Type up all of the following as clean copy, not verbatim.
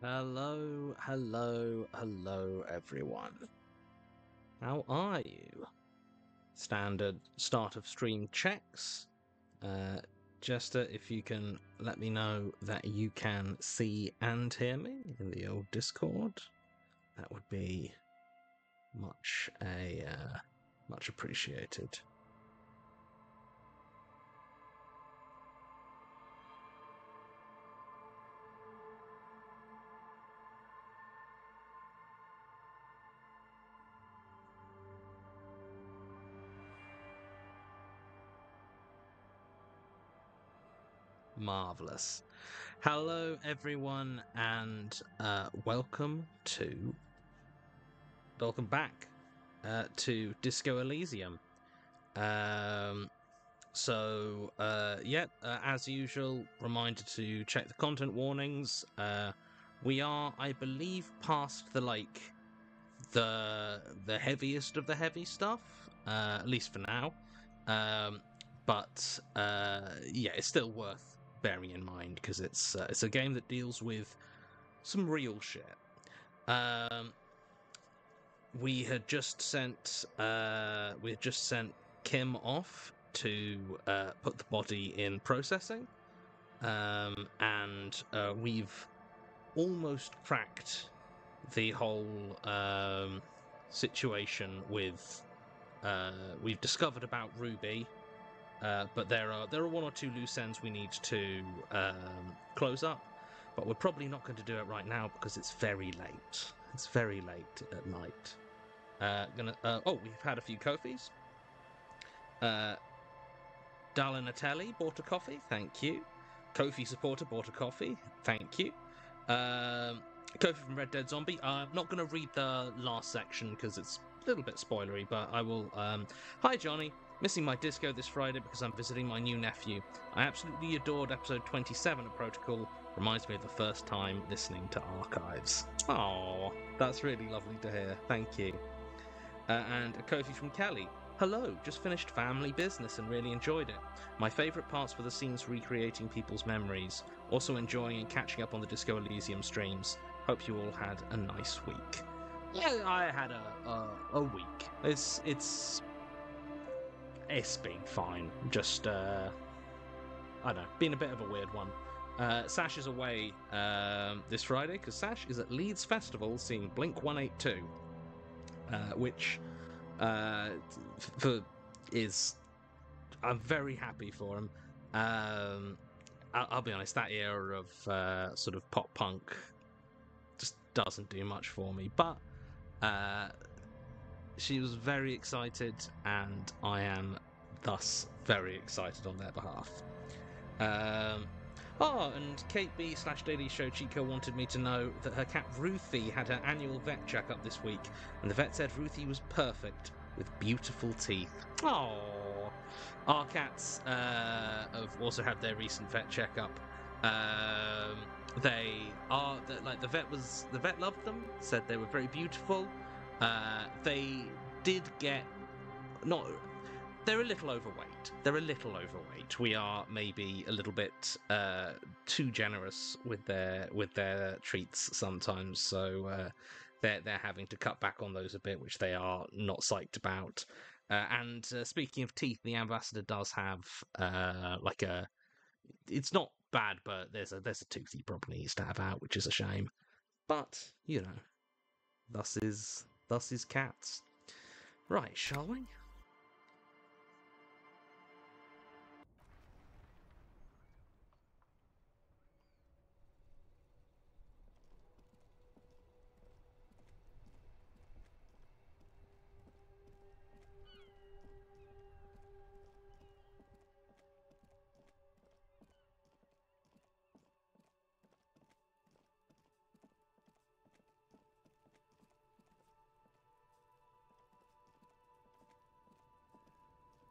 Hello, hello, hello, everyone. How are you? Standard start of stream checks. Uh, Jester, if you can let me know that you can see and hear me in the old Discord, that would be much appreciated. Marvelous. Hello, everyone, and welcome back to Disco Elysium. Um, as usual, reminder to check the content warnings. We are, I believe, past the heaviest of the heavy stuff, at least for now. But it's still worth bearing in mind because it's a game that deals with some real shit. We had just sent Kim off to put the body in processing, and we've almost cracked the whole situation with. We've discovered about Ruby, but there are one or two loose ends we need to close up. But we're probably not going to do it right now because it's very late. It's very late at night. We've had a few Kofis. Dalinatelli bought a coffee, thank you. Kofi supporter bought a coffee, thank you. Kofi from Red Dead Zombie. I'm not going to read the last section because it's a little bit spoilery, but I will. Hi, Johnny. Missing my disco this Friday because I'm visiting my new nephew. I absolutely adored episode 27 of Protocol. Reminds me of the first time listening to Archives. Oh, that's really lovely to hear. Thank you. And a Kofi from Kelly. Hello, just finished Family Business and really enjoyed it. My favourite parts were the scenes recreating people's memories. Also enjoying and catching up on the Disco Elysium streams. Hope you all had a nice week. Yeah, I had a week. It's been fine. Just I don't know, been a bit of a weird one. Sash is away this Friday because Sash is at Leeds Festival seeing Blink 182, which I'm very happy for him. I'll be honest, that era of sort of pop punk just doesn't do much for me. But she was very excited, and I am thus very excited on their behalf. And Kate B / Daily Show Chico wanted me to know that her cat Ruthie had her annual vet checkup this week, and the vet said Ruthie was perfect with beautiful teeth. Oh, our cats have also had their recent vet checkup. The vet loved them, said they were very beautiful. They did get not they're a little overweight. We are maybe a little bit too generous with their treats sometimes, so they're having to cut back on those a bit, which they are not psyched about. And speaking of teeth, the ambassador does have it's not bad, but there's a tooth he probably needs to have out, which is a shame. But thus is cats. Right, shall we?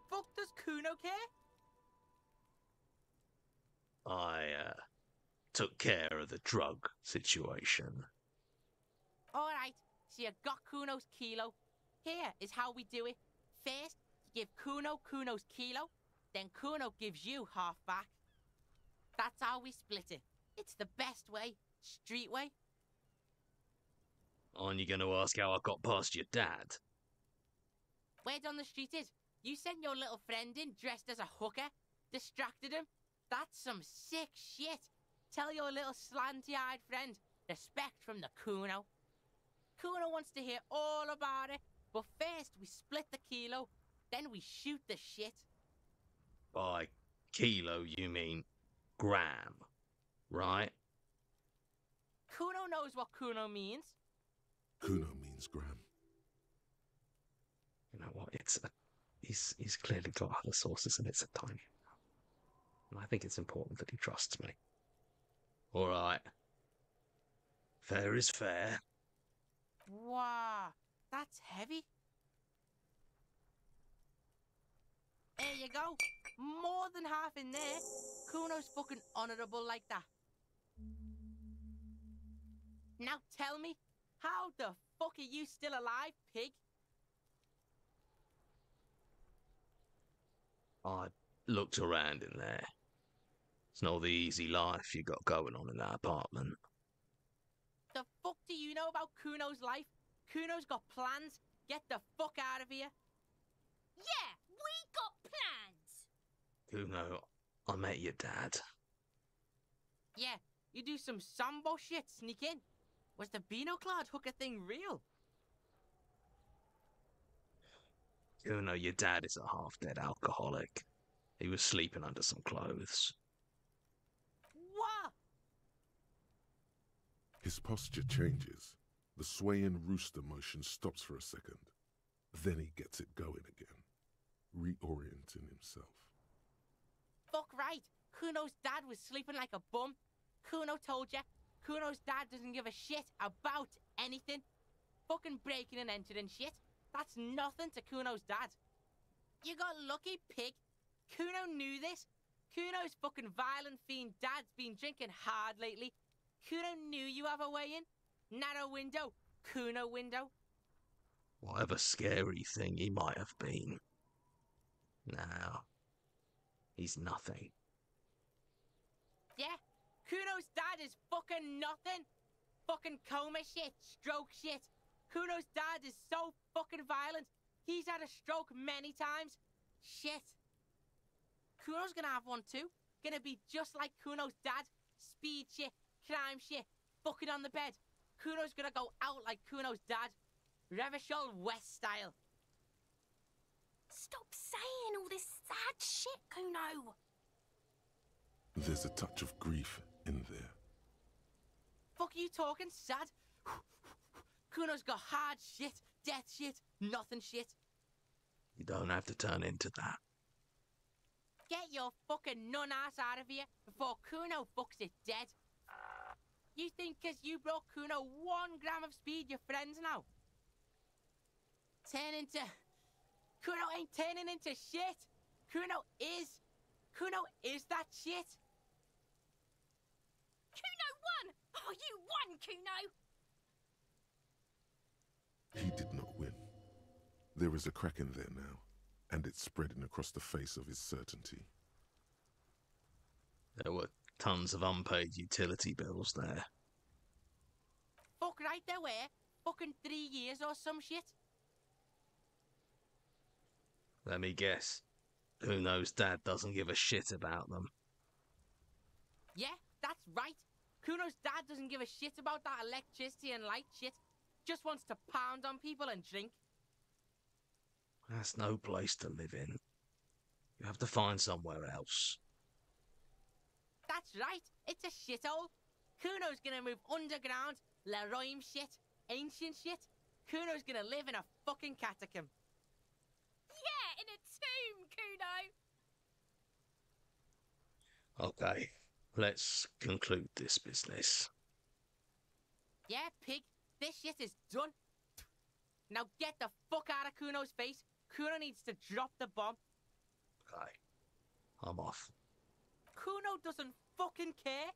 Fuck does Kuno care? I took care of the drug situation. Alright, so you got Kuno's kilo. Here is how we do it. First, you give Kuno Kuno's kilo, then Kuno gives you half back. That's how we split it. It's the best way. Street way. Aren't you going to ask how I got past your dad? Word on the street is, you sent your little friend in dressed as a hooker, distracted him. That's some sick shit. Tell your little slanty-eyed friend, respect from the Kuno. Kuno wants to hear all about it, but first we split the kilo, then we shoot the shit. By kilo, you mean gram, right? Kuno knows what Kuno means. Kuno means gram. You know what? He's clearly got other sources, and it's a tiny amount. And I think it's important that he trusts me. All right. Fair is fair. Wow, that's heavy. There you go. More than half in there. Kuno's fucking honourable like that. Now tell me, how the fuck are you still alive, pig? I looked around in there. It's not the easy life you got going on in that apartment. The fuck do you know about Kuno's life? Kuno's got plans. Get the fuck out of here. Yeah, we got plans. Kuno, I met your dad. Yeah, you do some Sambo shit, sneak in. Was the Beano-clad hooker thing real? Kuno, your dad is a half-dead alcoholic. He was sleeping under some clothes. What? His posture changes. The swaying rooster motion stops for a second. Then he gets it going again, reorienting himself. Fuck right. Kuno's dad was sleeping like a bum. Kuno told ya. Kuno's dad doesn't give a shit about anything. Fucking breaking and entering shit. That's nothing to Kuno's dad. You got lucky, pig. Kuno knew this. Kuno's fucking violent fiend dad's been drinking hard lately. Kuno knew you have a way in. Narrow window. Kuno window. Whatever scary thing he might have been. Now, he's nothing. Yeah, Kuno's dad is fucking nothing. Fucking coma shit, stroke shit. Kuno's dad is so fucking violent. He's had a stroke many times. Shit. Kuno's gonna have one too. Gonna be just like Kuno's dad. Speed shit, crime shit, fucking on the bed. Kuno's gonna go out like Kuno's dad. Revachol West style. Stop saying all this sad shit, Kuno. There's a touch of grief in there. Fuck you talking, sad? Kuno's got hard shit, death shit, nothing shit. You don't have to turn into that. Get your fucking nun ass out of here before Kuno fucks it dead. You think 'cause you brought Kuno 1 gram of speed, you're friends now? Turn into... Kuno ain't turning into shit. Kuno is that shit. Kuno won! Oh, you won, Kuno! He did not win. There is a crack in there now, and it's spreading across the face of his certainty. There were tons of unpaid utility bills there. Fuck right there were. Fucking 3 years or some shit. Let me guess. Kuno's dad doesn't give a shit about them. Yeah, that's right. Kuno's dad doesn't give a shit about that electricity and light shit. Just wants to pound on people and drink. That's no place to live in. You have to find somewhere else. That's right. It's a shithole. Kuno's gonna move underground. Leroy shit. Ancient shit. Kuno's gonna live in a fucking catacomb. Yeah, in a tomb, Kuno. Okay, let's conclude this business. Yeah, pig. This shit is done. Now get the fuck out of Kuno's face. Kuno needs to drop the bomb. Okay, I'm off. Kuno doesn't fucking care.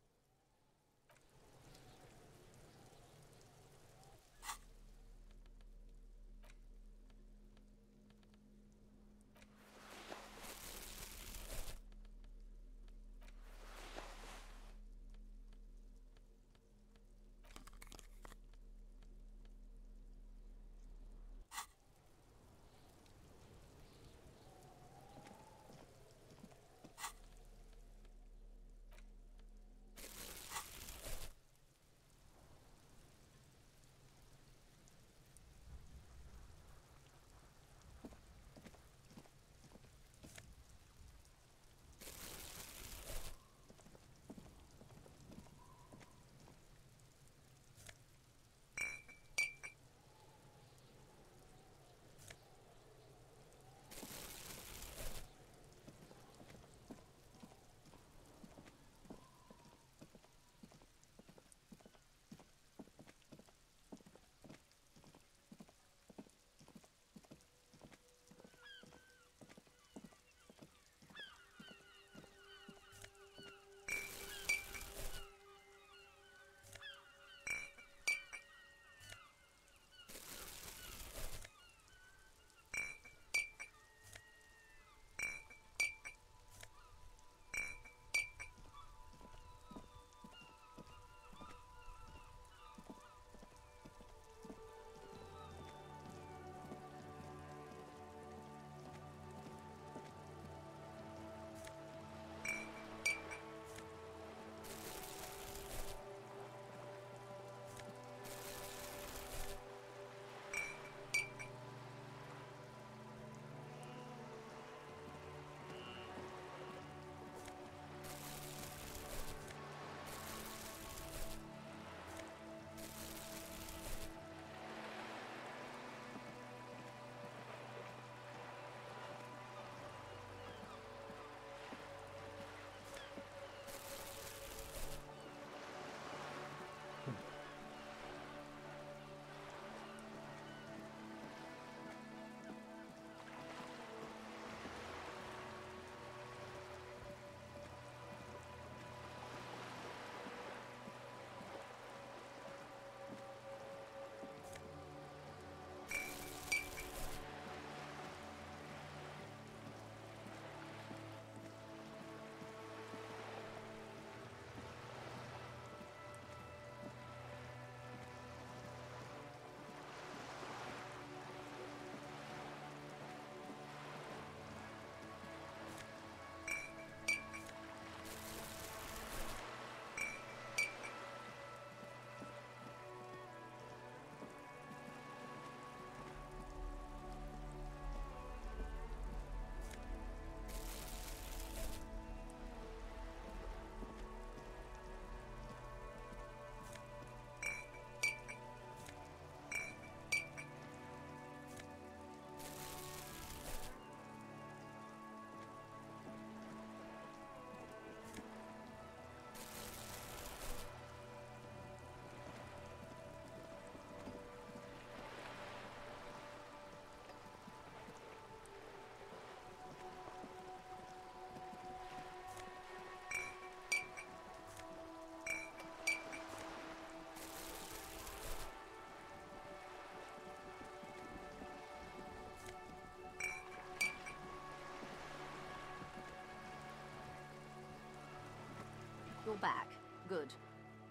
You're back. Good.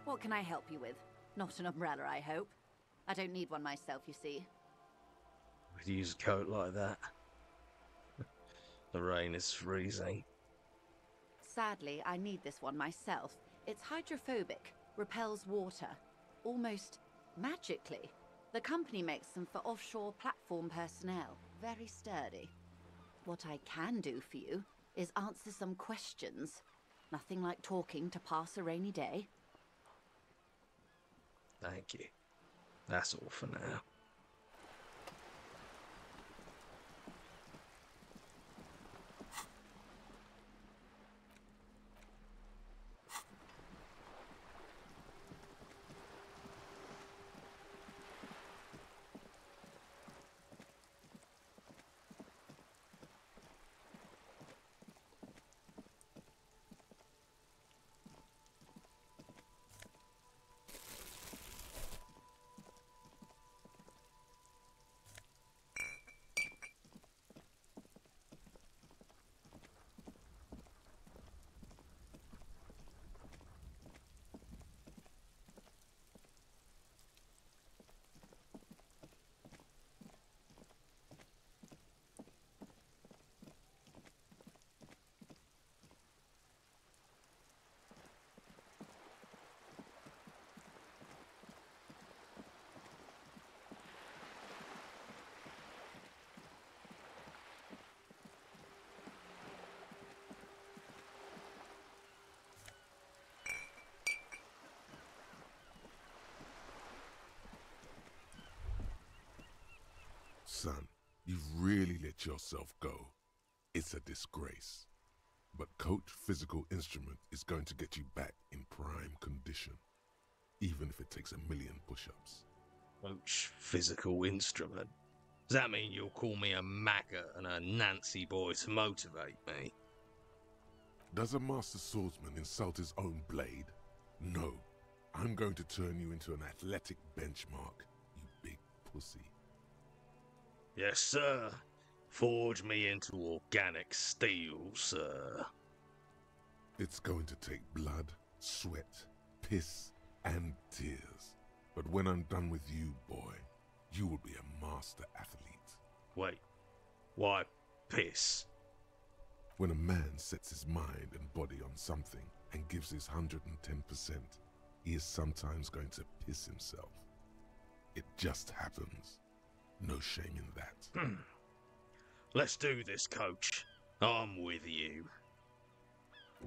What can I help you with? Not an umbrella, I hope. I don't need one myself, you see. Could use a coat like that. The rain is freezing. Sadly, I need this one myself. It's hydrophobic, repels water, almost magically. The company makes them for offshore platform personnel. Very sturdy. What I can do for you is answer some questions. Nothing like talking to pass a rainy day. Thank you. That's all for now. Son, you've really let yourself go. It's a disgrace. But Coach Physical Instrument is going to get you back in prime condition, even if it takes 1,000,000 push-ups. Coach Physical Instrument? Does that mean you'll call me a maggot and a Nancy boy to motivate me? Does a master swordsman insult his own blade? No. I'm going to turn you into an athletic benchmark, you big pussy. Yes, sir. Forge me into organic steel, sir. It's going to take blood, sweat, piss, and tears. But when I'm done with you, boy, you will be a master athlete. Wait, why piss? When a man sets his mind and body on something and gives his 110%, he is sometimes going to piss himself. It just happens. No shame in that. Let's do this, Coach. I'm with you.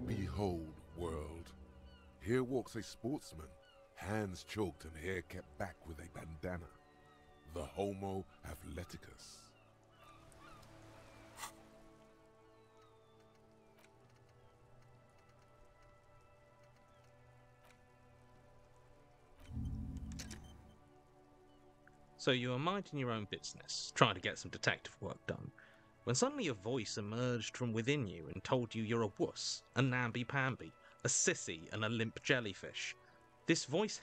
Behold, world. Here walks a sportsman, hands choked and hair kept back with a bandana. The Homo Athleticus. So you were minding your own business, trying to get some detective work done, when suddenly a voice emerged from within you and told you you're a wuss, a namby-pamby, a sissy, and a limp jellyfish. This voice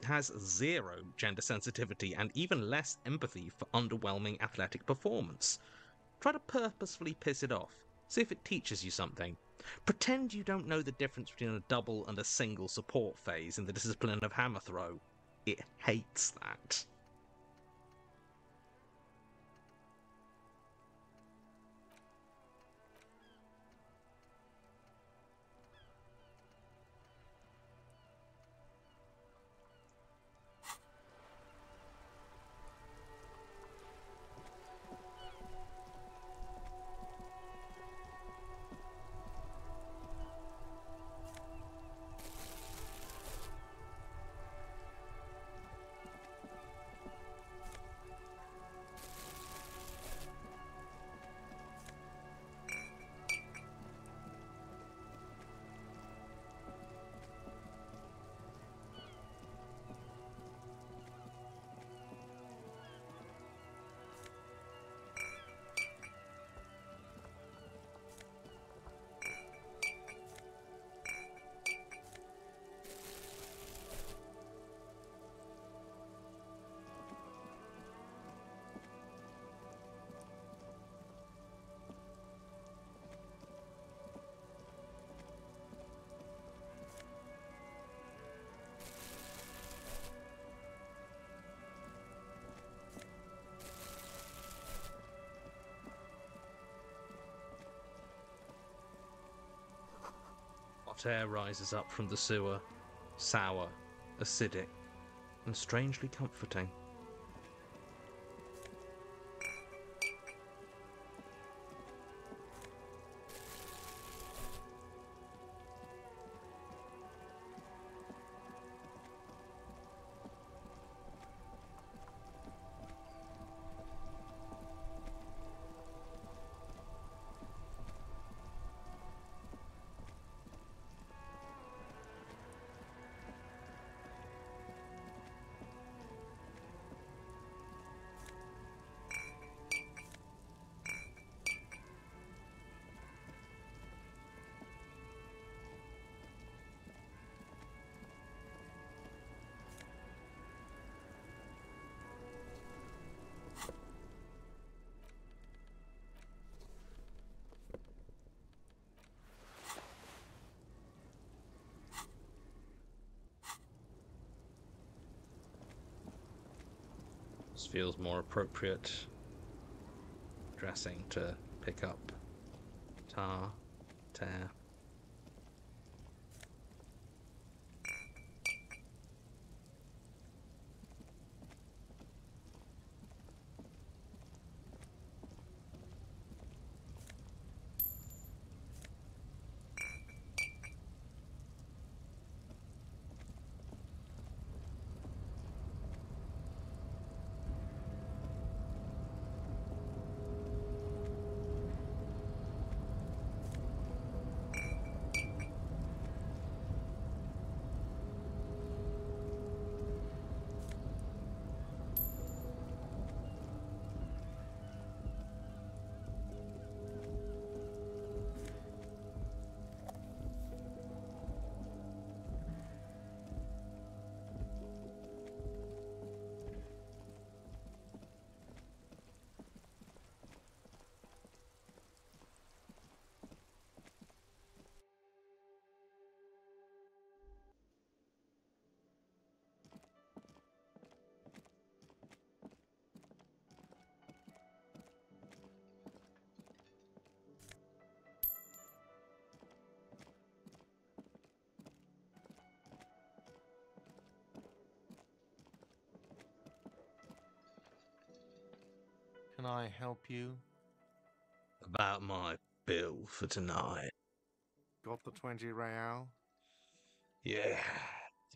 has zero gender sensitivity and even less empathy for underwhelming athletic performance. Try to purposefully piss it off. See if it teaches you something. Pretend you don't know the difference between a double and a single support phase in the discipline of hammer throw. It hates that. hot air rises up from the sewer, sour, acidic, and strangely comforting. This feels more appropriate dressing to pick up tar, tear. Can I help you? About my bill for tonight. Got the 20 real? Yeah,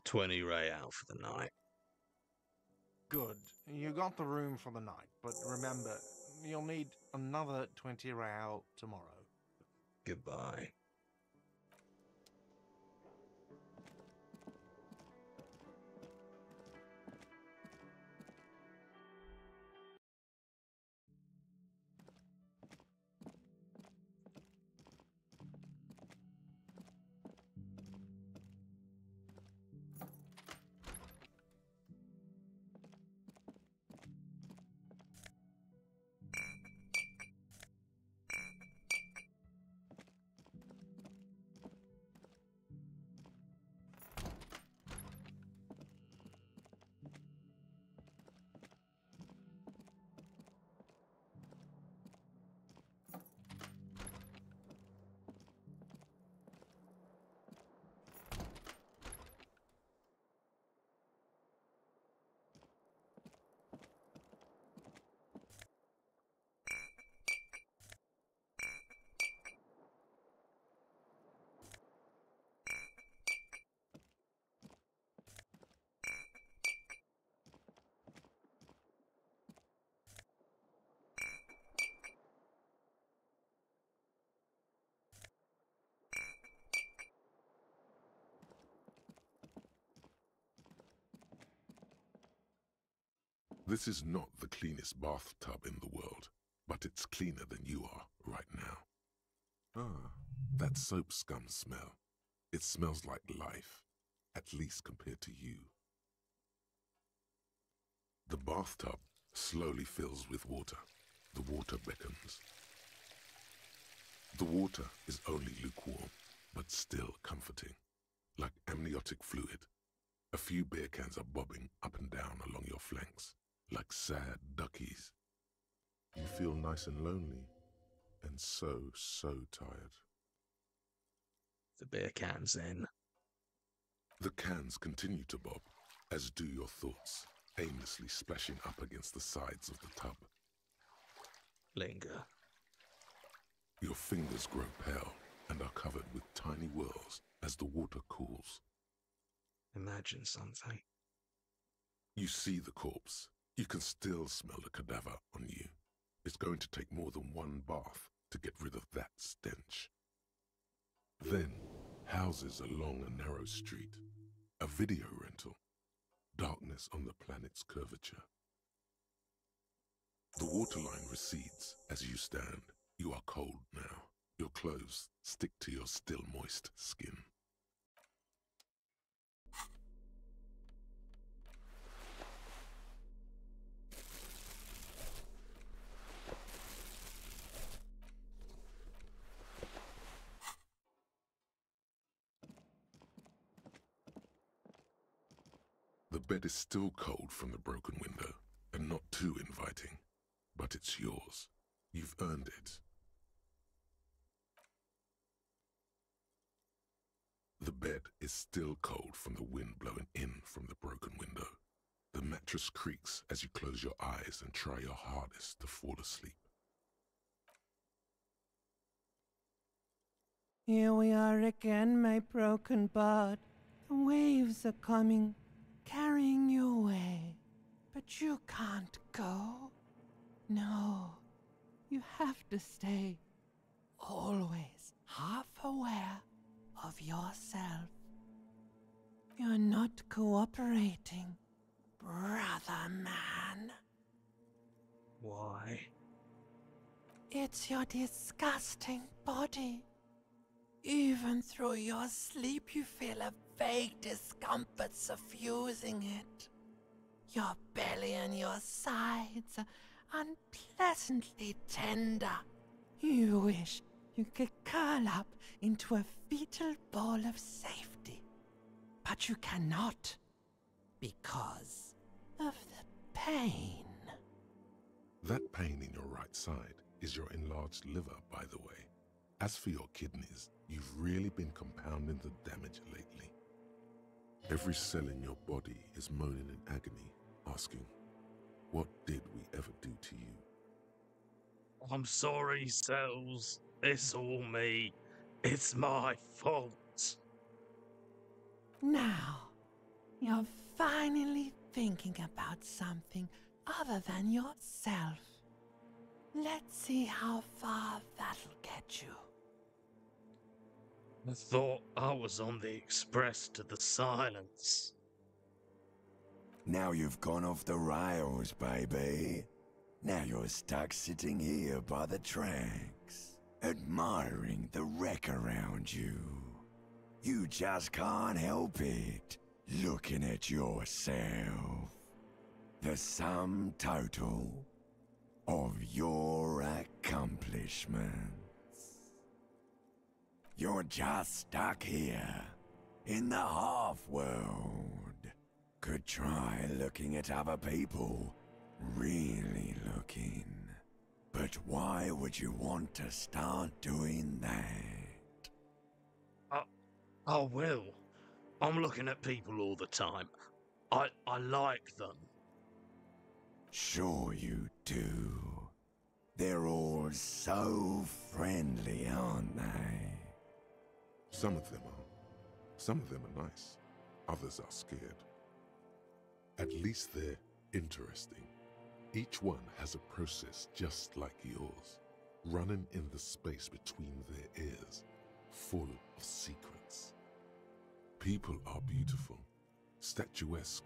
20 real for the night. Good. You got the room for the night, but remember, you'll need another 20 real tomorrow. Goodbye. This is not the cleanest bathtub in the world, but it's cleaner than you are right now. Ah, that soap scum smell. It smells like life, at least compared to you. The bathtub slowly fills with water. The water beckons. The water is only lukewarm, but still comforting, like amniotic fluid. A few beer cans are bobbing up and down along your flanks, like sad duckies. You feel nice and lonely, and so tired. the beer cans in. The cans continue to bob, as do your thoughts, aimlessly splashing up against the sides of the tub. Linger. Your fingers grow pale and are covered with tiny whirls as the water cools. Imagine something. You see the corpse. You can still smell the cadaver on you. It's going to take more than one bath to get rid of that stench. Then, houses along a narrow street. A video rental. Darkness on the planet's curvature. The waterline recedes as you stand. You are cold now. Your clothes stick to your still moist skin. The bed is still cold from the broken window, and not too inviting, but it's yours. You've earned it. The bed is still cold from the wind blowing in from the broken window. The mattress creaks as you close your eyes and try your hardest to fall asleep. Here we are again, my broken bird. The waves are coming, carrying you away. But you can't go. No, you have to stay. Always half aware of yourself. You're not cooperating, brother man. Why? It's your disgusting body. Even through your sleep you feel a vague discomfort suffusing it. Your belly and your sides are unpleasantly tender. You wish you could curl up into a fetal ball of safety. But you cannot, because of the pain. That pain in your right side is your enlarged liver, by the way. As for your kidneys, you've really been compounding the damage lately. Every cell in your body is moaning in agony, asking, what did we ever do to you? I'm sorry, cells. It's all me. It's my fault. Now, you're finally thinking about something other than yourself. Let's see how far that'll get you. I thought I was on the express to the silence. Now you've gone off the rails, baby. Now you're stuck sitting here by the tracks, admiring the wreck around you. You just can't help it, looking at yourself. The sum total of your accomplishments. You're just stuck here, in the half-world. Could try looking at other people, really looking. But why would you want to start doing that? I will. I'm looking at people all the time. I like them. Sure you do. They're all so friendly, aren't they? Some of them are. Some of them are nice. Others are scared. At least they're interesting. Each one has a process just like yours, running in the space between their ears, full of secrets. People are beautiful, statuesque,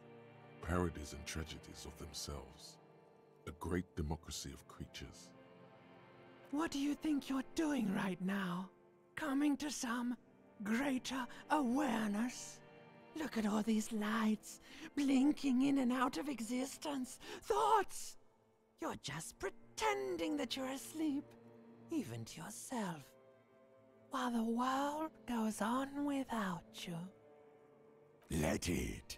parodies and tragedies of themselves. A great democracy of creatures. What do you think you're doing right now? Coming to some greater awareness? Look at all these lights, blinking in and out of existence. Thoughts! You're just pretending that you're asleep, even to yourself, while the world goes on without you. Let it.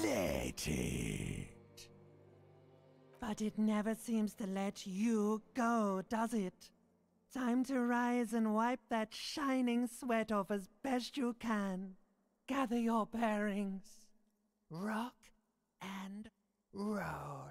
Let it. But it never seems to let you go, does it? Time to rise and wipe that shining sweat off as best you can. Gather your bearings. Rock and roll.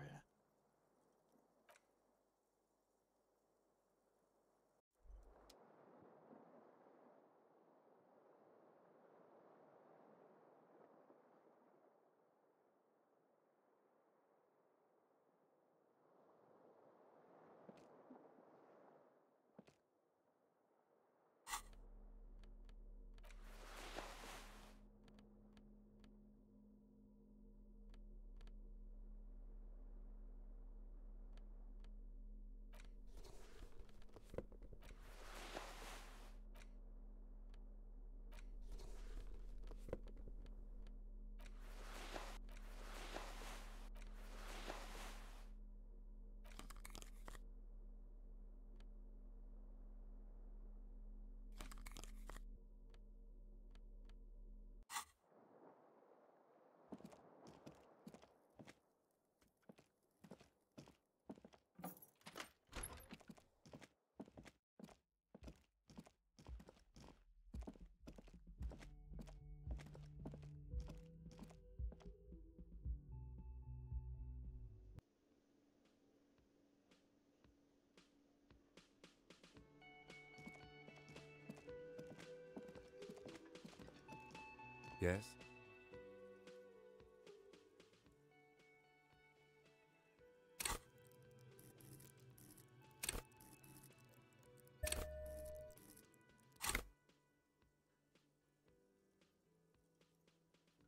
Yes?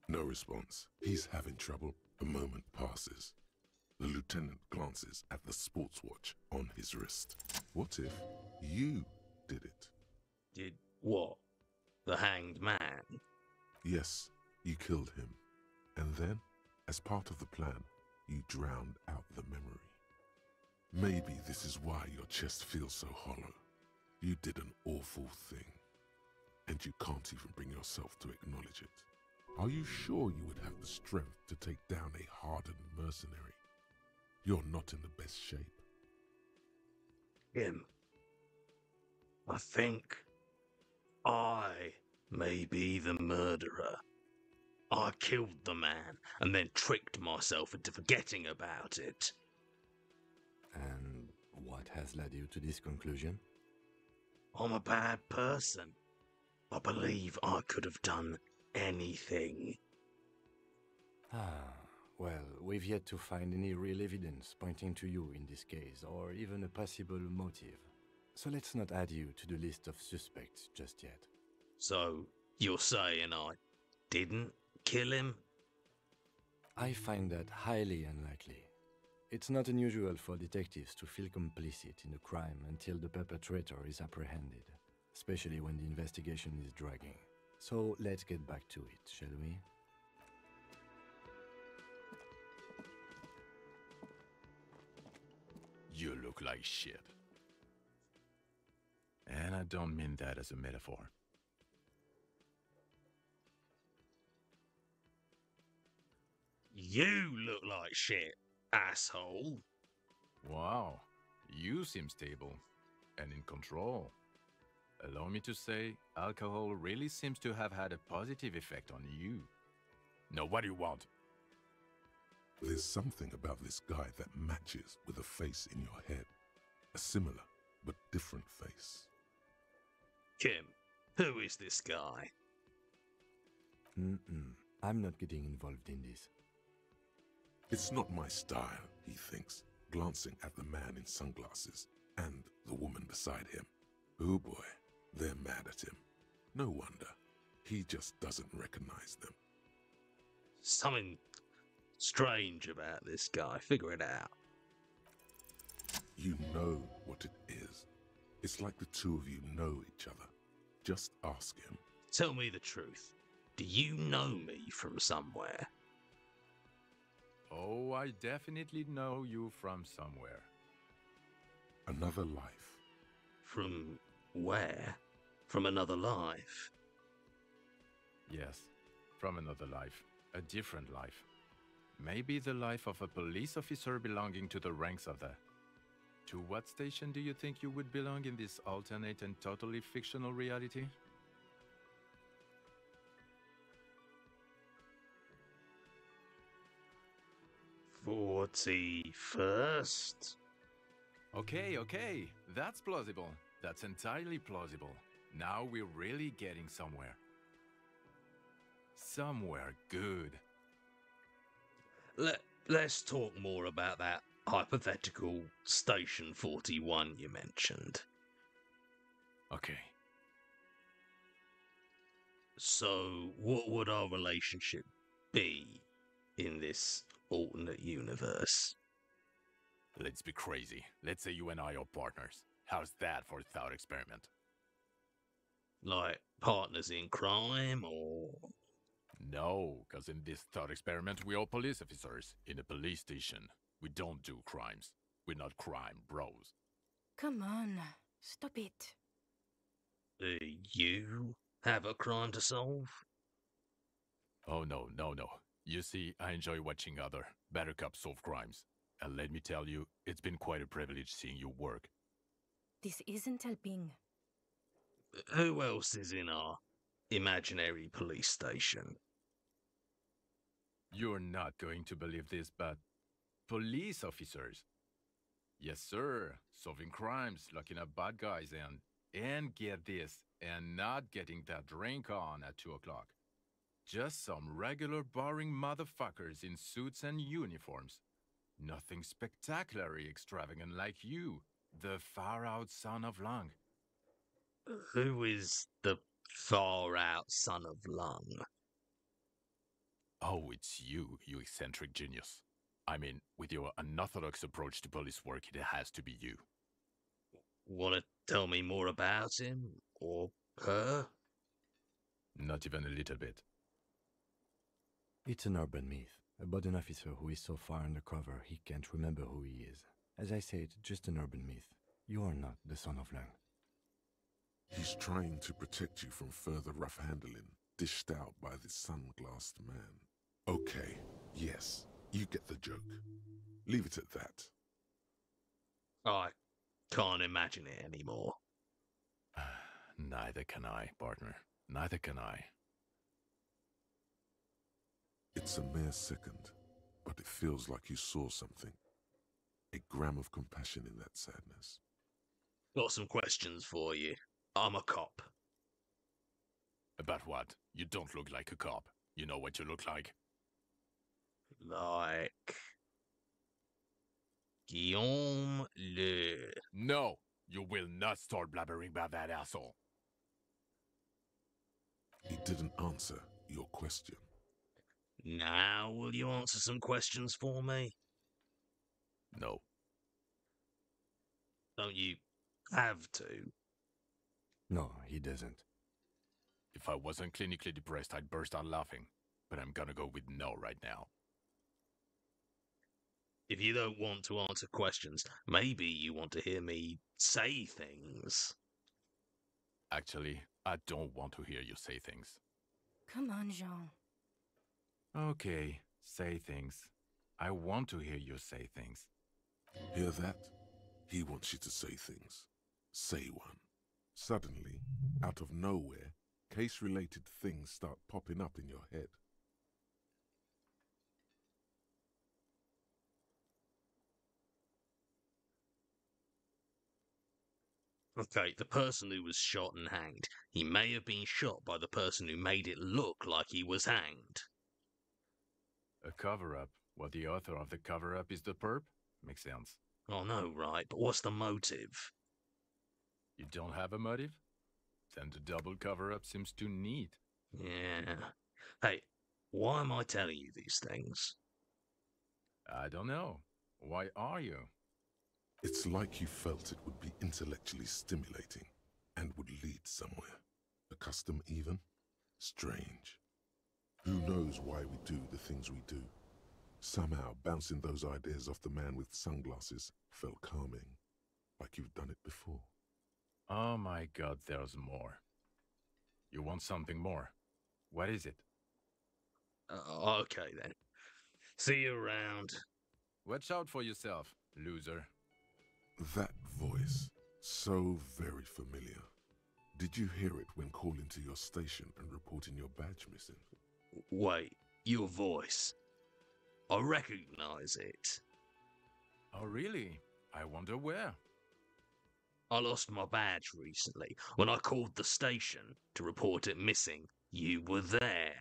No response. He's having trouble. A moment passes. The lieutenant glances at the sports watch on his wrist. What if you did it? Did what? The hanged man? Yes, you killed him. And then, as part of the plan, you drowned out the memory. Maybe this is why your chest feels so hollow. You did an awful thing. And you can't even bring yourself to acknowledge it. Are you sure you would have the strength to take down a hardened mercenary? You're not in the best shape. Him. I think I may be the murderer. I killed the man and then tricked myself into forgetting about it. And what has led you to this conclusion? I'm a bad person. I believe I could have done anything. Well, we've yet to find any real evidence pointing to you in this case, or even a possible motive. So let's not add you to the list of suspects just yet. So, you're saying I didn't kill him? I find that highly unlikely. It's not unusual for detectives to feel complicit in a crime until the perpetrator is apprehended, especially when the investigation is dragging. So let's get back to it, shall we? You look like shit. And I don't mean that as a metaphor. You look like shit, asshole. Wow, you seem stable and in control. Allow me to say, alcohol really seems to have had a positive effect on you. Now, what do you want? There's something about this guy that matches with a face in your head. A similar but different face. Kim, who is this guy? I'm not getting involved in this. It's not my style, he thinks, glancing at the man in sunglasses and the woman beside him. Oh boy, they're mad at him. No wonder. He just doesn't recognize them. Something strange about this guy. Figure it out. You know what it is. It's like the two of you know each other. Just ask him. Tell me the truth. Do you know me from somewhere? Oh, I definitely know you from somewhere. Another life. From where? From another life? Yes, from another life. A different life. Maybe the life of a police officer belonging to the ranks of the... To what station do you think you would belong in this alternate and totally fictional reality? "41st?" Okay, that's plausible. That's entirely plausible. Now we're really getting somewhere. Somewhere good. Let's talk more about that hypothetical Station 41 you mentioned. Okay. So, what would our relationship be in this alternate universe? Let's be crazy. Let's say you and I are partners. How's that for a thought experiment? Like partners in crime, or No, because in this thought experiment, we are police officers in a police station. We don't do crimes. We're not crime bros. Come on, stop it. do you have a crime to solve? Oh, no. You see, I enjoy watching other better cops solve crimes. And let me tell you, it's been quite a privilege seeing you work. This isn't helping. Who else is in our imaginary police station? You're not going to believe this, but police officers. Yes, sir. Solving crimes, locking up bad guys, and get this, and not getting that drink on at 2 o'clock. Just some regular boring motherfuckers in suits and uniforms. Nothing spectacularly extravagant like you, the far-out son of Lung. Who is the far-out son of Lung? Oh, it's you, you eccentric genius. I mean, with your unorthodox approach to police work, it has to be you. Want to tell me more about him? Or her? Not even a little bit. It's an urban myth about an officer who is so far undercover he can't remember who he is. As I said, just an urban myth. You are not the son of Lang. He's trying to protect you from further rough handling, dished out by this sunglassed man. Okay, yes, you get the joke. Leave it at that. I can't imagine it anymore. Neither can I, partner. Neither can I. It's a mere second, but it feels like you saw something. A gram of compassion in that sadness. Got some questions for you. I'm a cop. About what? You don't look like a cop. You know what you look like? Like Guillaume Le. No! You will not start blabbering about that asshole. He didn't answer your question. Now, will you answer some questions for me? No. Don't you have to? No, he doesn't. If I wasn't clinically depressed, I'd burst out laughing. But I'm gonna go with no right now. If you don't want to answer questions, maybe you want to hear me say things. Actually, I don't want to hear you say things. Come on, Jean. Okay, say things. I want to hear you say things. Hear that? He wants you to say things. Say one. Suddenly, out of nowhere, case-related things start popping up in your head. Okay, the person who was shot and hanged, he may have been shot by the person who made it look like he was hanged. A cover-up, while the author of the cover-up is the perp? Makes sense. I know, right, but what's the motive? You don't have a motive? Then the double cover-up seems too neat. Yeah. Hey, why am I telling you these things? I don't know. Why are you? It's like you felt it would be intellectually stimulating and would lead somewhere. A custom even? Strange. Who knows why we do the things we do? Somehow, bouncing those ideas off the man with sunglasses felt calming, like you've done it before. Oh my god, there's more. You want something more? What is it? Okay then. See you around. Watch out for yourself, loser. That voice, so very familiar. Did you hear it when calling to your station and reporting your badge missing? Wait, your voice. I recognize it. Oh, really? I wonder where. I lost my badge recently. When I called the station to report it missing, you were there.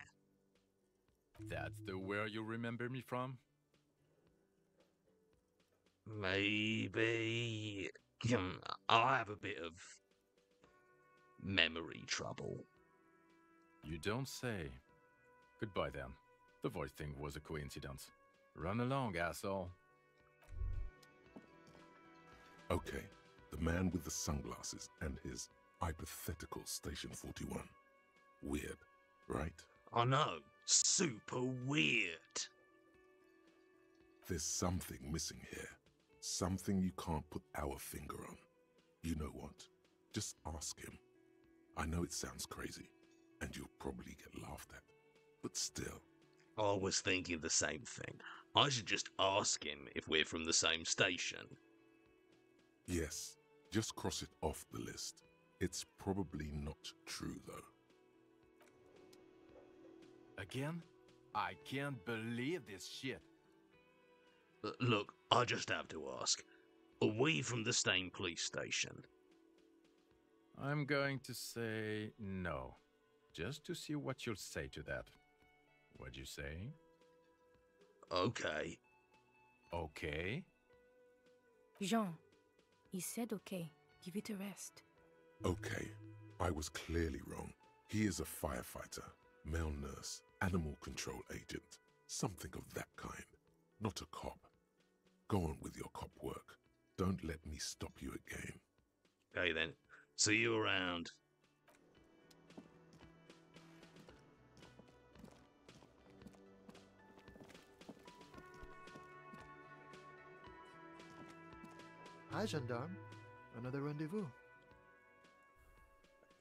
That's the where you remember me from? Maybe. I have a bit of memory trouble. You don't say. Goodbye then. The voice thing was a coincidence. Run along, asshole. Okay, the man with the sunglasses and his hypothetical Station 41. Weird, right? I know. Super weird. There's something missing here. Something you can't put our finger on. You know what? Just ask him. I know it sounds crazy, and you'll probably get laughed at. But still. I was thinking the same thing. I should just ask him if we're from the same station. Yes, just cross it off the list. It's probably not true, though. Again? I can't believe this shit. Look, I just have to ask. Are we from the same police station? I'm going to say no. Just to see what you'll say to that. What'd you say? Okay. Okay? Jean, he said okay. Give it a rest. Okay, I was clearly wrong. He is a firefighter, male nurse, animal control agent, something of that kind. Not a cop. Go on with your cop work. Don't let me stop you again. Okay then. See you around. Hi, gendarme. Another rendezvous.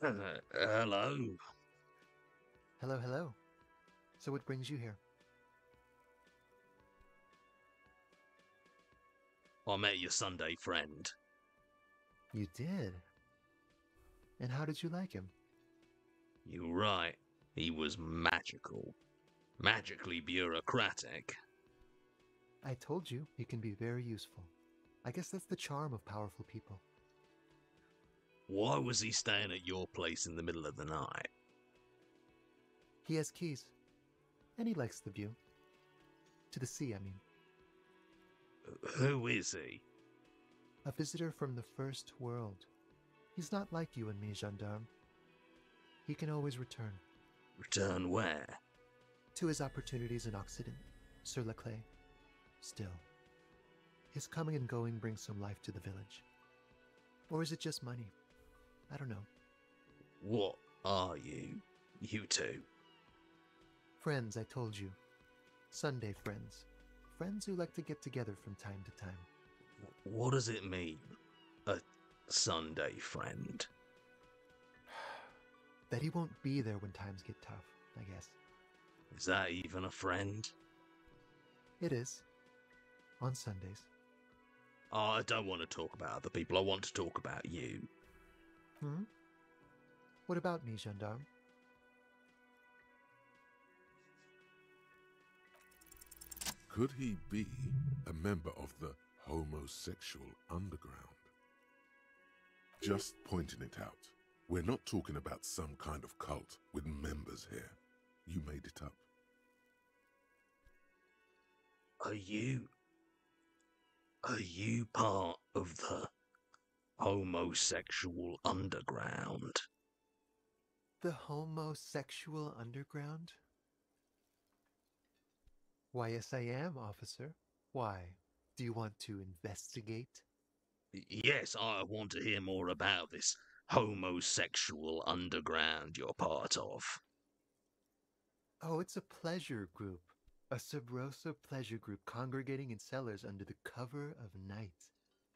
Hello. Hello, hello. So what brings you here? I met your Sunday friend. You did? And how did you like him? You're right. He was magical. Magically bureaucratic. I told you he can be very useful. I guess that's the charm of powerful people. Why was he staying at your place in the middle of the night? He has keys. And he likes the view. To the sea, I mean. Who is he? A visitor from the first world. He's not like you and me, gendarme. He can always return. Return where? To his opportunities in Occident, sur la clé. Still, his coming and going brings some life to the village. Or is it just money? I don't know. What are you? You two? Friends, I told you. Sunday friends. Friends who like to get together from time to time. What does it mean? A Sunday friend? That he won't be there when times get tough, I guess. Is that even a friend? It is. On Sundays. I don't want to talk about other people. I want to talk about you. Hmm? What about me, gendarme? Could he be a member of the homosexual underground? Just pointing it out. We're not talking about some kind of cult with members here. You made it up. Are you part of the homosexual underground? The homosexual underground? Why, yes, I am, officer. Why? Do you want to investigate? Yes, I want to hear more about this homosexual underground you're part of. Oh, it's a pleasure group. A sub rosa pleasure group congregating in cellars under the cover of night.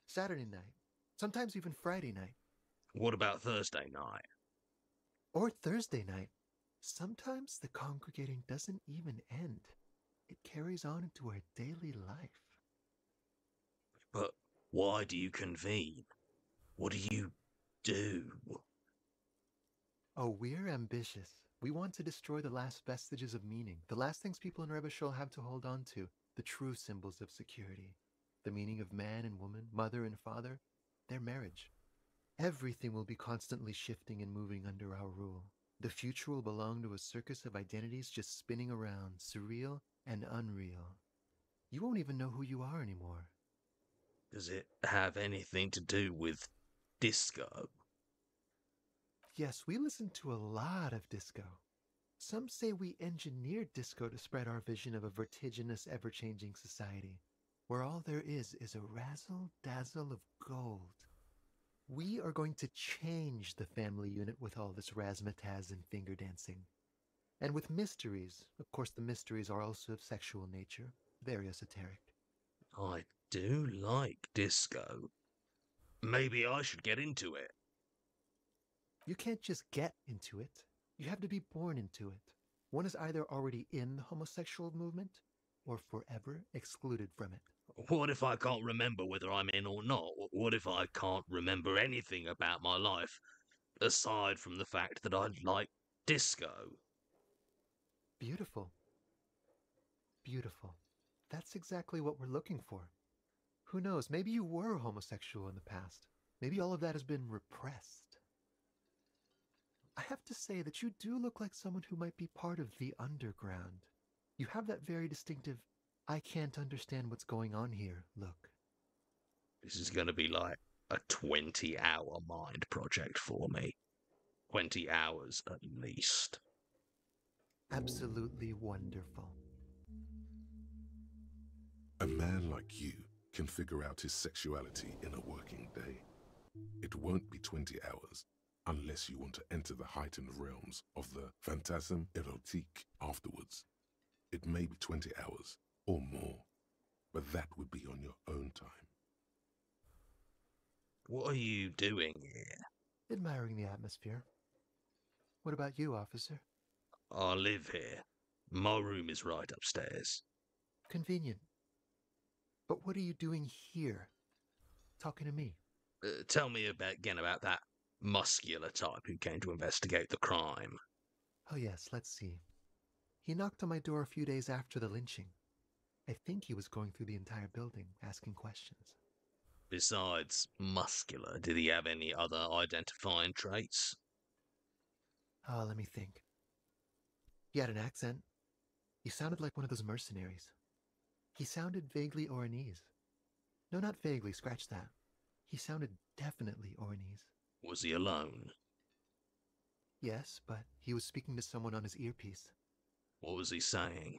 Saturday night. Sometimes even Friday night. What about Thursday night? Or Thursday night. Sometimes the congregating doesn't even end. It carries on into our daily life. But Why do you convene? What do you do? Oh, we're ambitious. We want to destroy the last vestiges of meaning, the last things people in Rebishol have to hold on to, the true symbols of security. The meaning of man and woman, mother and father, their marriage. Everything will be constantly shifting and moving under our rule. The future will belong to a circus of identities just spinning around, surreal and unreal. You won't even know who you are anymore. Does it have anything to do with disco? Yes, we listen to a lot of disco. Some say we engineered disco to spread our vision of a vertiginous, ever-changing society, where all there is a razzle-dazzle of gold. We are going to change the family unit with all this razzmatazz and finger dancing. And with mysteries. Of course, the mysteries are also of sexual nature, very esoteric. I do like disco. Maybe I should get into it. You can't just get into it. You have to be born into it. One is either already in the homosexual movement or forever excluded from it. What if I can't remember whether I'm in or not? What if I can't remember anything about my life, aside from the fact that I like disco? Beautiful. Beautiful. That's exactly what we're looking for. Who knows, maybe you were homosexual in the past. Maybe all of that has been repressed. I have to say that you do look like someone who might be part of the underground. You have that very distinctive, I can't understand what's going on here look. This is going to be like a 20-hour mind project for me. 20 hours at least. Absolutely wonderful. A man like you can figure out his sexuality in a working day. It won't be 20 hours unless you want to enter the heightened realms of the phantasme erotique afterwards. It may be 20 hours or more, but that would be on your own time. What are you doing here? Admiring the atmosphere. What about you, officer? I live here. My room is right upstairs. Convenient. But what are you doing here? Talking to me? Tell me again about that muscular type who came to investigate the crime. Oh yes, let's see. He knocked on my door a few days after the lynching. I think he was going through the entire building, asking questions. Besides muscular, did he have any other identifying traits? Oh, let me think. He had an accent. He sounded like one of those mercenaries. He sounded vaguely Oranese. No, not vaguely, scratch that. He sounded definitely Oranese. Was he alone? Yes, but he was speaking to someone on his earpiece. What was he saying?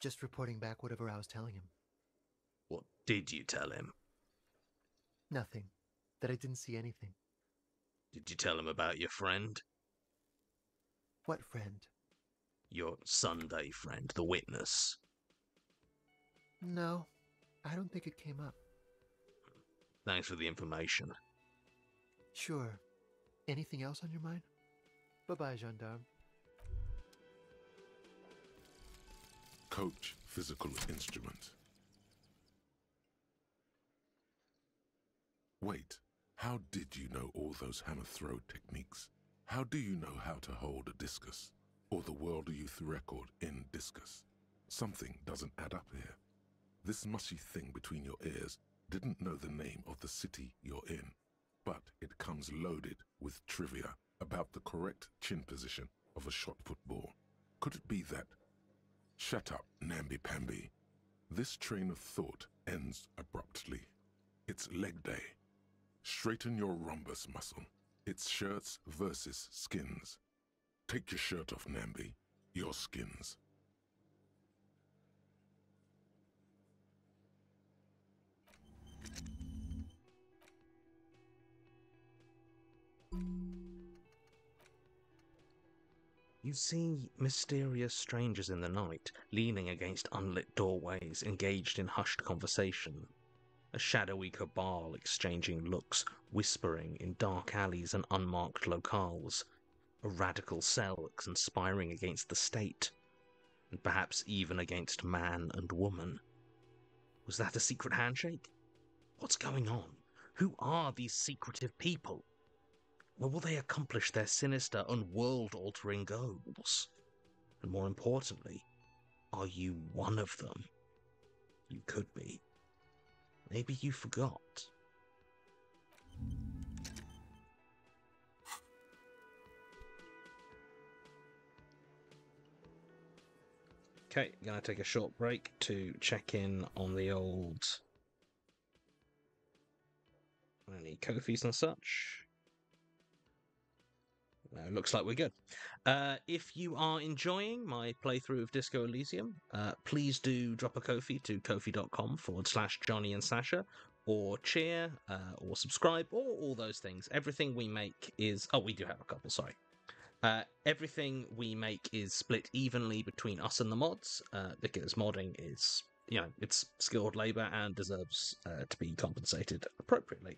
Just reporting back whatever I was telling him. What did you tell him? Nothing. That I didn't see anything. Did you tell him about your friend? What friend? Your Sunday friend, the witness. No, I don't think it came up. Thanks for the information. Sure. Anything else on your mind? Bye-bye, gendarme. Coach physical instrument. Wait, how did you know all those hammer throw techniques? How do you know how to hold a discus? Or the world youth record in discus? Something doesn't add up here. This mushy thing between your ears didn't know the name of the city you're in, but it comes loaded with trivia about the correct chin position of a shot-put ball. Could it be that? Shut up, namby-pamby. This train of thought ends abruptly. It's leg day. Straighten your rhombus muscle. It's shirts versus skins. Take your shirt off, Namby. Your skins. You see mysterious strangers in the night, leaning against unlit doorways, engaged in hushed conversation. A shadowy cabal exchanging looks, whispering in dark alleys and unmarked locales. A radical cell conspiring against the state, and perhaps even against man and woman. Was that a secret handshake? What's going on? Who are these secretive people? Or will they accomplish their sinister and world-altering goals? And more importantly, are you one of them? You could be. Maybe you forgot. Okay, gonna take a short break to check in on the old... any Kofis and such. Looks like we're good. If you are enjoying my playthrough of Disco Elysium, please do drop a Ko-fi to ko-fi.com/Johnny and Sasha, or cheer, or subscribe, or all those things. Everything we make is... Oh, we do have a couple, sorry. Everything we make is split evenly between us and the mods, because modding is, it's skilled labour and deserves to be compensated appropriately.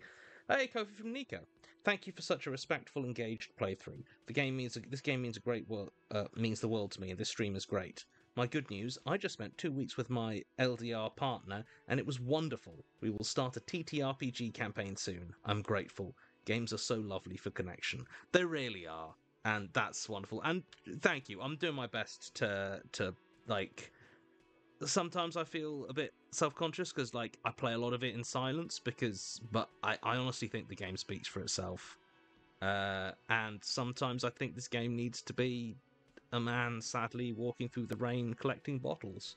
Hey, Kofi from Nico. Thank you for such a respectful, engaged playthrough. This game means the world to me, and this stream is great. My good news, I just spent 2 weeks with my LDR partner, and it was wonderful. We will start a TTRPG campaign soon. I'm grateful. Games are so lovely for connection. They really are, and that's wonderful. And thank you. I'm doing my best to like... Sometimes I feel a bit self-conscious because, like, I play a lot of it in silence but I honestly think the game speaks for itself. And sometimes I think this game needs to be a man sadly walking through the rain collecting bottles.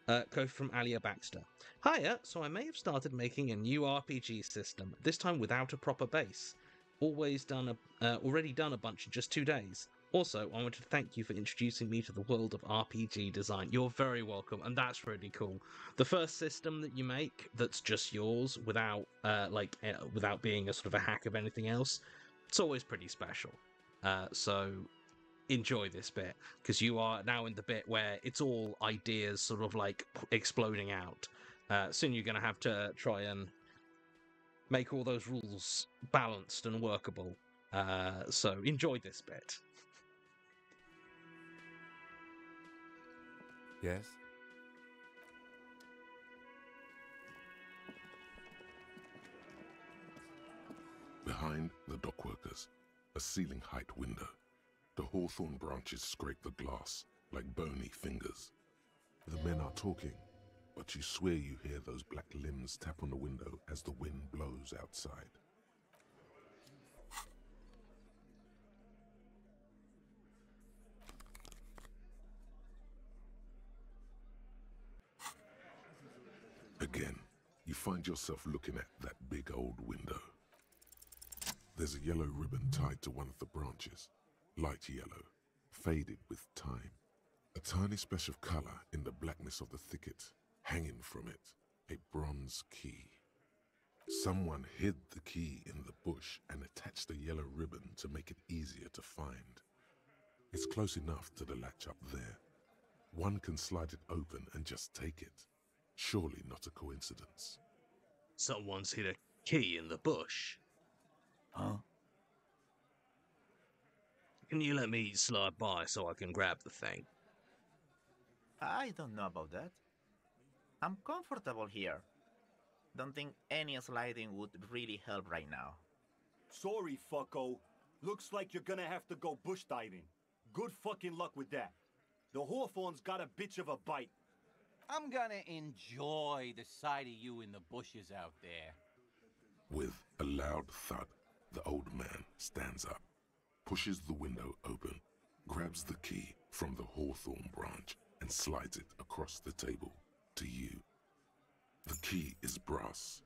Kofi from Alia Baxter. Hiya, so I may have started making a new RPG system, this time without a proper base. Already done a bunch in just 2 days. Also, I wanted to thank you for introducing me to the world of RPG design. You're very welcome, and that's really cool. The first system that you make that's just yours, without being a sort of a hack of anything else, it's always pretty special. So enjoy this bit, because you are now in the bit where it's all ideas sort of like exploding out. Soon you're going to have to try and make all those rules balanced and workable. So enjoy this bit. Yes? Behind the dockworkers, a ceiling-height window. The hawthorn branches scrape the glass like bony fingers. The men are talking, but you swear you hear those black limbs tap on the window as the wind blows outside. Again, you find yourself looking at that big old window. There's a yellow ribbon tied to one of the branches, light yellow, faded with time. A tiny splash of color in the blackness of the thicket, hanging from it, a bronze key. Someone hid the key in the bush and attached the yellow ribbon to make it easier to find. It's close enough to the latch up there. One can slide it open and just take it. Surely not a coincidence. Someone's hid a key in the bush. Huh? Can you let me slide by so I can grab the thing? I don't know about that. I'm comfortable here. Don't think any sliding would really help right now. Sorry, fucko. Looks like you're gonna have to go bush diving. Good fucking luck with that. The hawthorn's got a bitch of a bite. I'm gonna enjoy the sight of you in the bushes out there. With a loud thud, the old man stands up, pushes the window open, grabs the key from the hawthorn branch, and slides it across the table to you. The key is brass.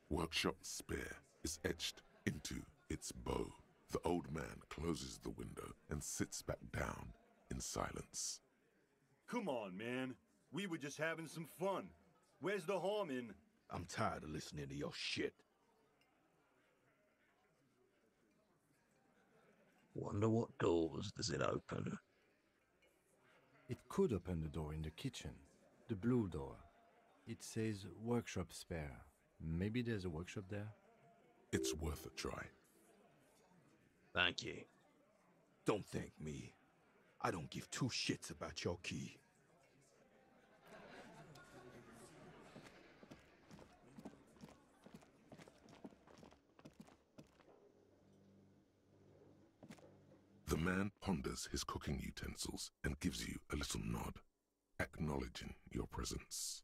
Workshop spare is etched into its bow. The old man closes the window and sits back down in silence. Come on, man. We were just having some fun. Where's the harm in... I'm tired of listening to your shit. Wonder what doors does it open? It could open the door in the kitchen. The blue door. It says workshop spare. Maybe there's a workshop there? It's worth a try. Thank you. Don't thank me. I don't give two shits about your key. man ponders his cooking utensils and gives you a little nod, acknowledging your presence.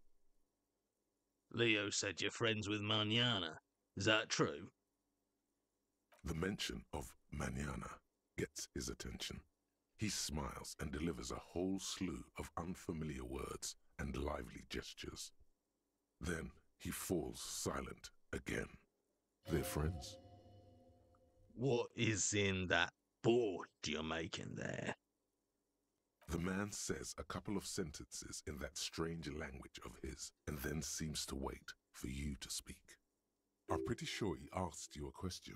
Leo said you're friends with Manana. Is that true? The mention of Manana gets his attention. He smiles and delivers a whole slew of unfamiliar words and lively gestures. Then he falls silent again. They're friends? What is in that board you're making there? The man says a couple of sentences in that strange language of his and then seems to wait for you to speak. I'm pretty sure he asked you a question.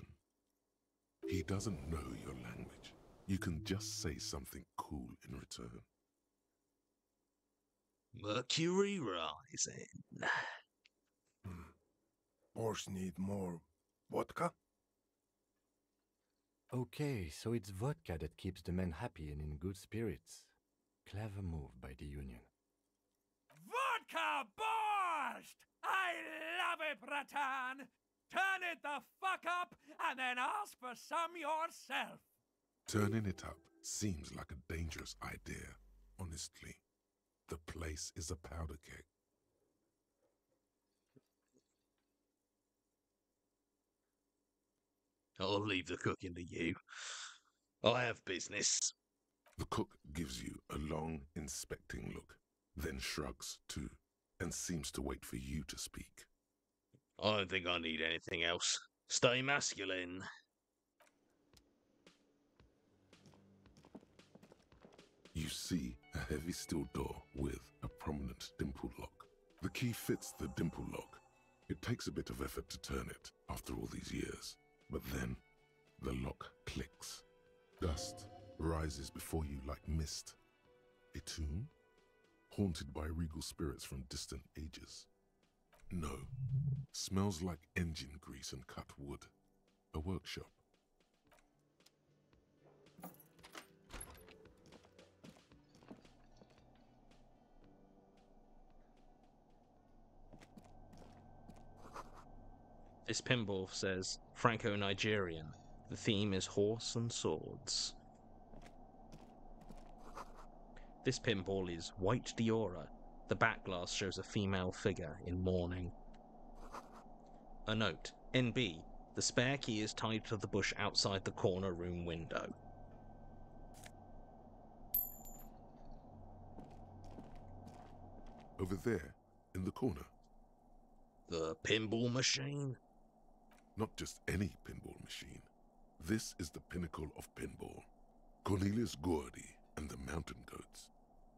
He doesn't know your language. You can just say something cool in return. Mercury rising. Horse need more vodka? Okay, so it's vodka that keeps the men happy and in good spirits. Clever move by the Union. Vodka borscht! I love it, Bratan! Turn it the fuck up and then ask for some yourself. Turning it up seems like a dangerous idea, honestly. The place is a powder keg. I'll leave the cooking to you. I have business. The cook gives you a long, inspecting look, then shrugs too, and seems to wait for you to speak. I don't think I need anything else. Stay masculine. You see a heavy steel door with a prominent dimple lock. The key fits the dimple lock. It takes a bit of effort to turn it after all these years, but then the lock clicks. Dust rises before you like mist. A tomb? Haunted by regal spirits from distant ages. No. Smells like engine grease and cut wood. A workshop. This pinball says Franco-Nigerian. The theme is horse and swords. This pinball is white Diora. The back glass shows a female figure in mourning. A note, NB, the spare key is tied to the bush outside the corner room window. Over there, in the corner. The pinball machine? Not just any pinball machine. This is the pinnacle of pinball. Cornelius Gordy and the Mountain Goats.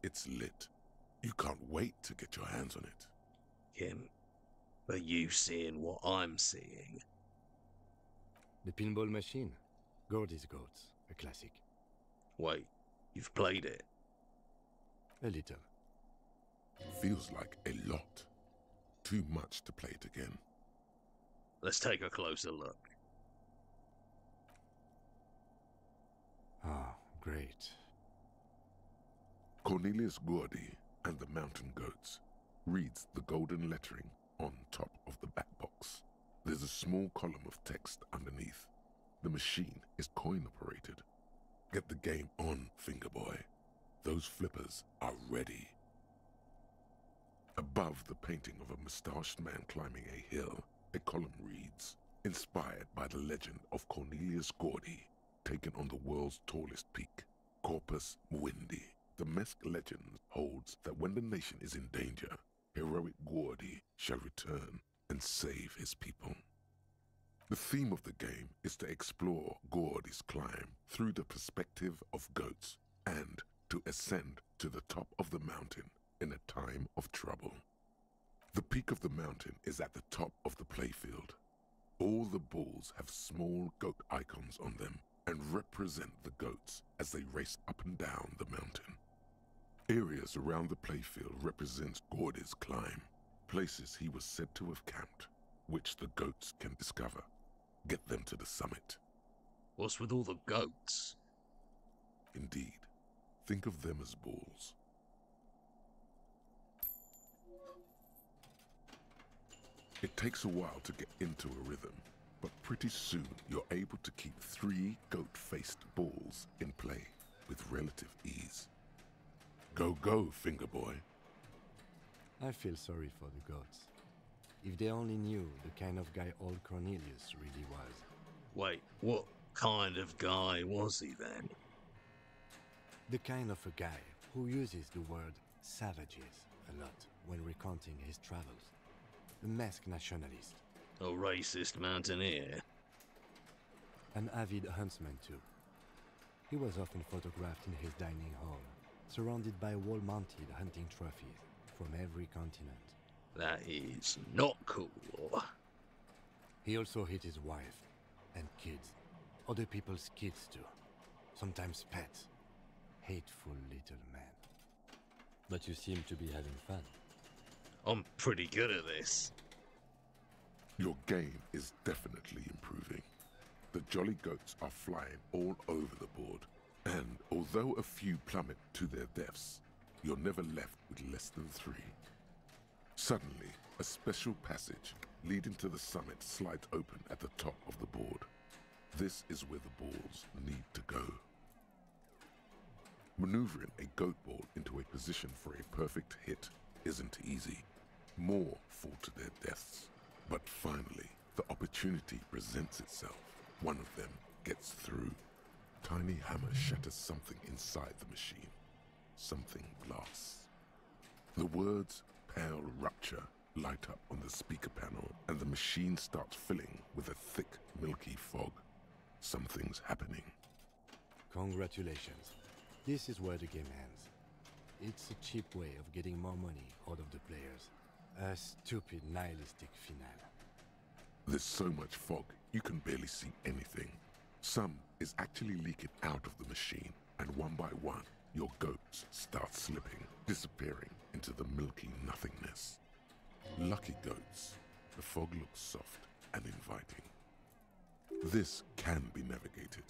It's lit. You can't wait to get your hands on it. Kim, are you seeing what I'm seeing? The pinball machine. Gordy's Goats. A classic. Wait, you've played it? A little. Feels like a lot. Too much to play it again. Let's take a closer look. Ah, great. Cornelius Gordy and the Mountain Goats reads the golden lettering on top of the back box. There's a small column of text underneath. The machine is coin operated. Get the game on, Fingerboy. Those flippers are ready. Above the painting of a mustached man climbing a hill, a column reads, inspired by the legend of Cornelius Gordy, taken on the world's tallest peak, Corpus Muindi. The Mesk legend holds that when the nation is in danger, heroic Gordy shall return and save his people. The theme of the game is to explore Gordy's climb through the perspective of goats and to ascend to the top of the mountain in a time of trouble. The peak of the mountain is at the top of the playfield. All the balls have small goat icons on them and represent the goats as they race up and down the mountain. Areas around the playfield represent Gordy's climb, places he was said to have camped, which the goats can discover. Get them to the summit. What's with all the goats? Indeed. Think of them as balls. It takes a while to get into a rhythm. But pretty soon you're able to keep 3 goat-faced balls in play with relative ease. Go, go, finger boy. I feel sorry for the goats. If they only knew the kind of guy old Cornelius really was. Wait, what kind of guy was he then? The kind of a guy who uses the word savages a lot when recounting his travels. A masked nationalist. A racist mountaineer? An avid huntsman too. He was often photographed in his dining hall, surrounded by wall-mounted hunting trophies from every continent. That is not cool. He also hit his wife and kids. Other people's kids too. Sometimes pets. Hateful little man. But you seem to be having fun. I'm pretty good at this. Your game is definitely improving. The jolly goats are flying all over the board, and although a few plummet to their deaths, you're never left with less than 3. Suddenly, a special passage leading to the summit slides open at the top of the board. This is where the balls need to go. Maneuvering a goat ball into a position for a perfect hit isn't easy. More fall to their deaths. But finally, the opportunity presents itself. One of them gets through. Tiny hammer shatters something inside the machine. Something glass. The words "Pale Rupture" light up on the speaker panel, and the machine starts filling with a thick, milky fog. Something's happening. Congratulations. This is where the game ends. It's a cheap way of getting more money out of the players. A stupid, nihilistic finale. There's so much fog, you can barely see anything. Some is actually leaking out of the machine, and one by one, your goats start slipping, disappearing into the milky nothingness. Lucky goats, the fog looks soft and inviting. This can be navigated.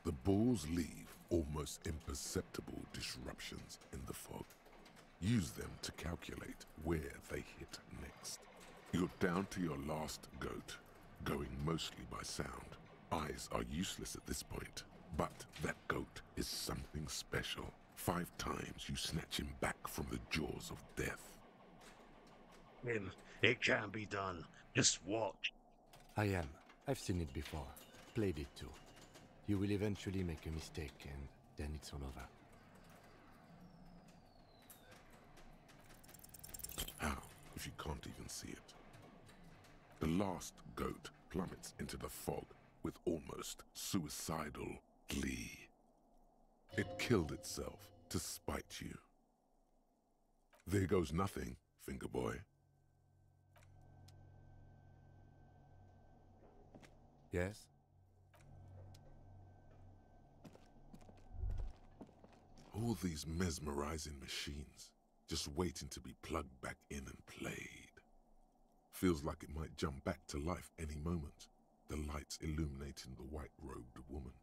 The balls leave almost imperceptible disruptions in the fog. Use them to calculate where they hit next. You're down to your last goat, going mostly by sound. Eyes are useless at this point, but that goat is something special. 5 times you snatch him back from the jaws of death. It can be done. Just watch. I am. I've seen it before. Played it too. You will eventually make a mistake and then it's all over. How, if you can't even see it? The last goat plummets into the fog with almost suicidal glee. It killed itself to spite you. There goes nothing, finger boy. Yes? All these mesmerizing machines, just waiting to be plugged back in and played. Feels like it might jump back to life any moment, the lights illuminating the white-robed woman.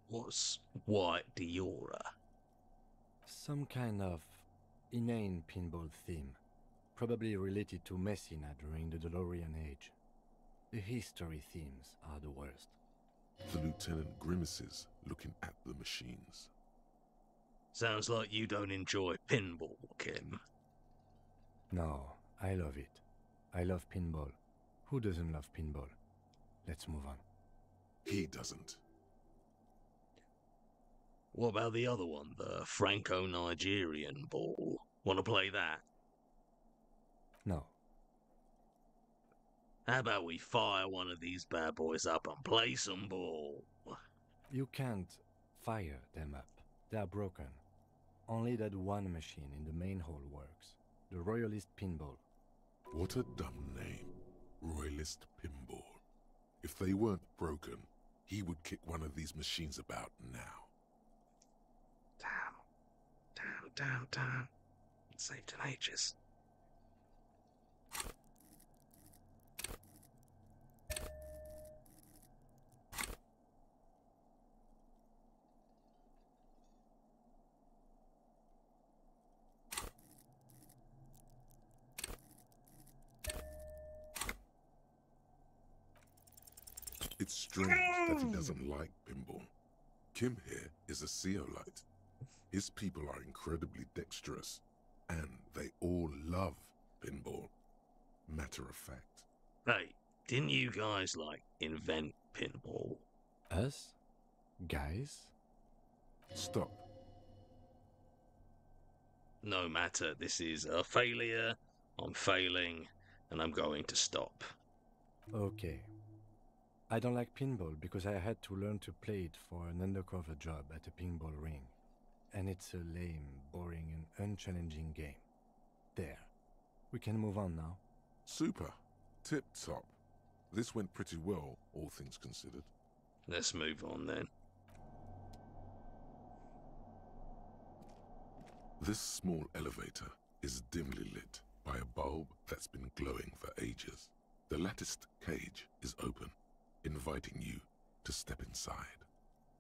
What's White Diora? Some kind of inane pinball theme, probably related to Messina during the DeLorean age. The history themes are the worst. The lieutenant grimaces, looking at the machines. Sounds like you don't enjoy pinball, Kim. No, I love it. I love pinball. Who doesn't love pinball? Let's move on. He doesn't. What about the other one, the Franco-Nigerian ball? Want to play that? No. How about we fire one of these bad boys up and play some ball? You can't fire them up. They are broken. Only that one machine in the main hall works. The Royalist Pinball. What a dumb name. Royalist Pinball. If they weren't broken, he would kick one of these machines about now. Damn. Saved in ages. It's strange that he doesn't like pinball. Kim here is a Zeolite. His people are incredibly dexterous, and they all love pinball. Matter of fact. Hey, didn't you guys, like, invent pinball? Us? Guys? Stop. No matter, this is a failure, I'm failing, and I'm going to stop. Okay. I don't like pinball because I had to learn to play it for an undercover job at a pinball ring. And it's a lame, boring, and unchallenging game. There. We can move on now. Super. Tip-top. This went pretty well, all things considered. Let's move on then. This small elevator is dimly lit by a bulb that's been glowing for ages. The latticed cage is open, inviting you to step inside.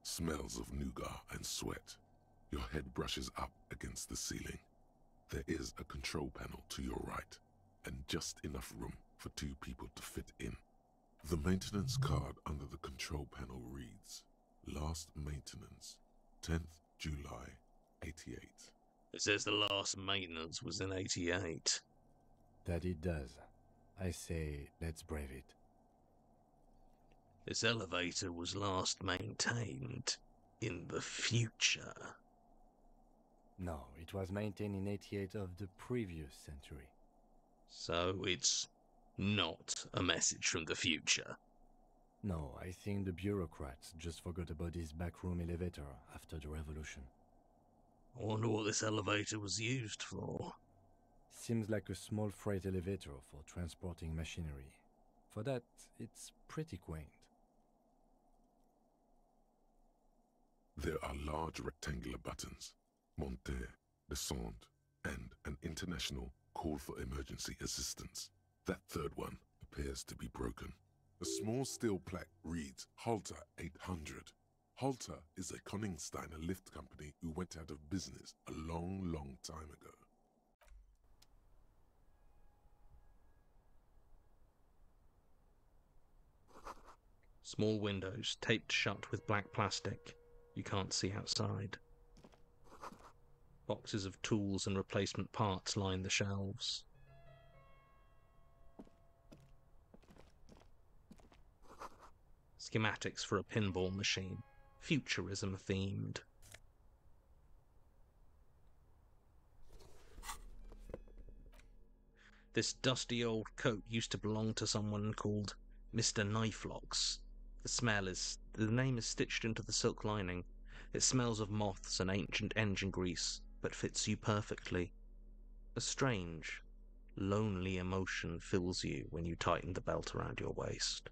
Smells of nougat and sweat. Your head brushes up against the ceiling. There is a control panel to your right, and just enough room for 2 people to fit in. The maintenance card under the control panel reads, Last maintenance, 10th July, 88. It says the last maintenance was in 88. That it does. I say, let's brave it. This elevator was last maintained in the future. No, it was maintained in 88 of the previous century. So it's not a message from the future. No, I think the bureaucrats just forgot about this backroom elevator after the revolution. I wonder what this elevator was used for. Seems like a small freight elevator for transporting machinery. For that, it's pretty quaint. There are large rectangular buttons, monter, descend, and an international call for emergency assistance. That third one appears to be broken. A small steel plaque reads Halter 800. Halter is a Koningsteiner lift company who went out of business a long, long time ago. Small windows taped shut with black plastic. You can't see outside. Boxes of tools and replacement parts line the shelves. Schematics for a pinball machine. Futurism themed. This dusty old coat used to belong to someone called Mr. Knifelocks. The name is stitched into the silk lining. It smells of moths and ancient engine grease, but fits you perfectly. A strange, lonely emotion fills you when you tighten the belt around your waist.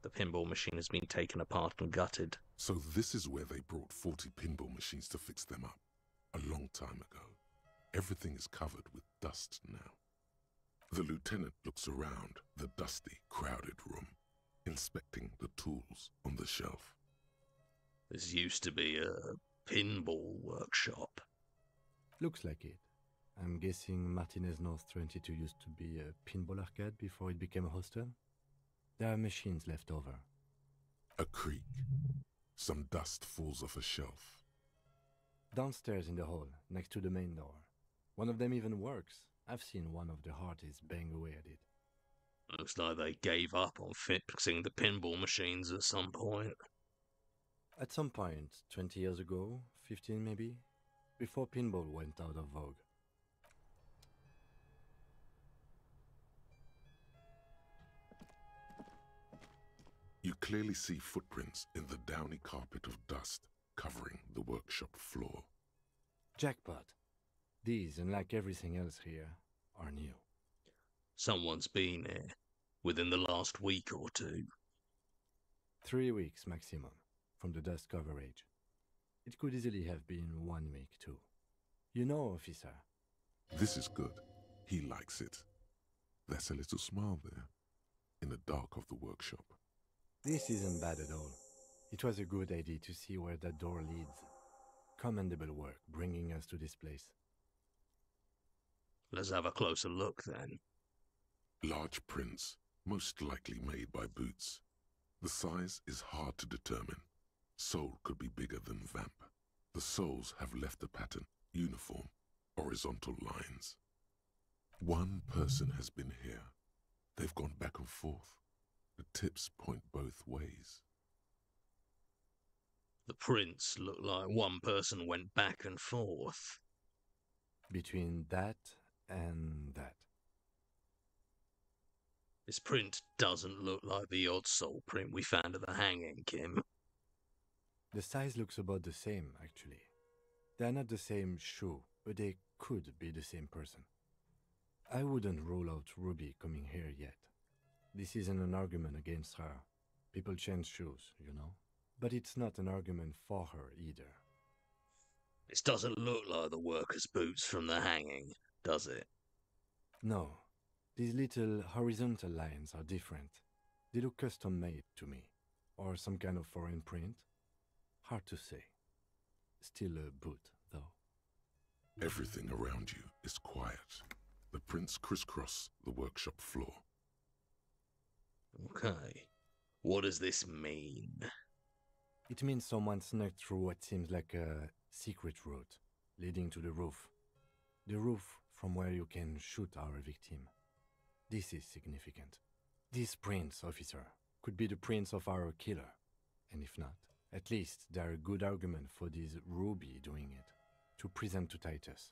The pinball machine has been taken apart and gutted. So this is where they brought 40 pinball machines to fix them up. A long time ago. Everything is covered with dust now. The lieutenant looks around the dusty, crowded room, inspecting the tools on the shelf. This used to be a pinball workshop. Looks like it. I'm guessing Martinez North 22 used to be a pinball arcade before it became a hostel? There are machines left over. A creak. Some dust falls off a shelf. Downstairs in the hall, next to the main door. One of them even works. I've seen one of the Hardies bang away at it. Looks like they gave up on fixing the pinball machines at some point. At some point, 20 years ago, 15 maybe, before pinball went out of vogue. You clearly see footprints in the downy carpet of dust covering the workshop floor. Jackpot. These, unlike everything else here, are new. Someone's been here within the last week or two. 3 weeks maximum, from the dust coverage. It could easily have been 1 week too. You know, officer. This is good. He likes it. There's a little smile there, in the dark of the workshop. This isn't bad at all. It was a good idea to see where that door leads. Commendable work bringing us to this place. Let's have a closer look then. Large prints, most likely made by Boots. The size is hard to determine. Sole could be bigger than Vamp. The soles have left a pattern, uniform, horizontal lines. One person has been here. They've gone back and forth. The tips point both ways. The prints look like one person went back and forth. Between that and that. This print doesn't look like the odd sole print we found at the hanging, Kim. The size looks about the same, actually. They're not the same shoe, but they could be the same person. I wouldn't rule out Ruby coming here yet. This isn't an argument against her. People change shoes, you know? But it's not an argument for her either. This doesn't look like the workers' boots from the hanging, does it? No. These little horizontal lines are different. They look custom-made to me. Or some kind of foreign print. Hard to say. Still a boot, though. Everything around you is quiet. The prints crisscross the workshop floor. Okay. What does this mean? It means someone snuck through what seems like a secret route leading to the roof. The roof from where you can shoot our victim. This is significant. These prints, officer, could be the prints of our killer. And if not, at least they're a good argument for this Ruby doing it, to present to Titus.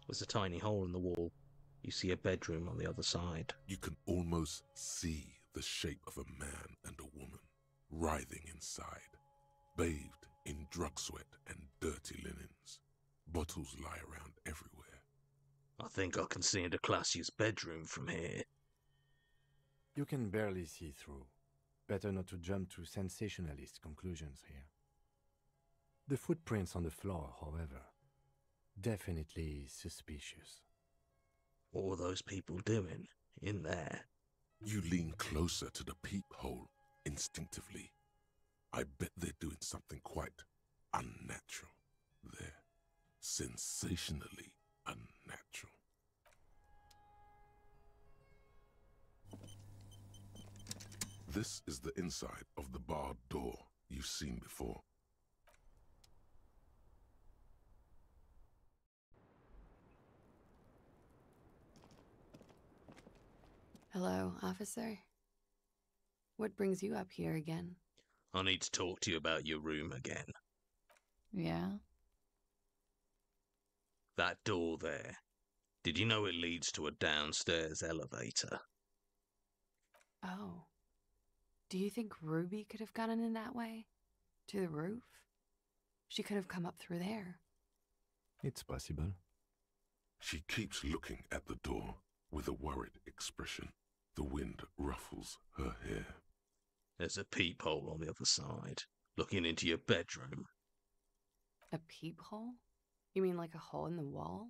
There's a tiny hole in the wall. You see a bedroom on the other side. You can almost see the shape of a man and a woman writhing inside, bathed in drug sweat and dirty linens. Bottles lie around everywhere. I think I can see into Classia's bedroom from here. You can barely see through. Better not to jump to sensationalist conclusions here. The footprints on the floor, however, definitely suspicious. What were those people doing in there? You lean closer to the peephole instinctively. I bet they're doing something quite unnatural there. Sensationally unnatural. This is the inside of the barred door you've seen before. Hello, officer. What brings you up here again? I need to talk to you about your room again. Yeah? That door there. Did you know it leads to a downstairs elevator? Oh. Do you think Ruby could have gotten in that way? To the roof? She could have come up through there. It's possible. She keeps looking at the door with a worried expression. The wind ruffles her hair. There's a peephole on the other side, looking into your bedroom. A peephole? You mean like a hole in the wall?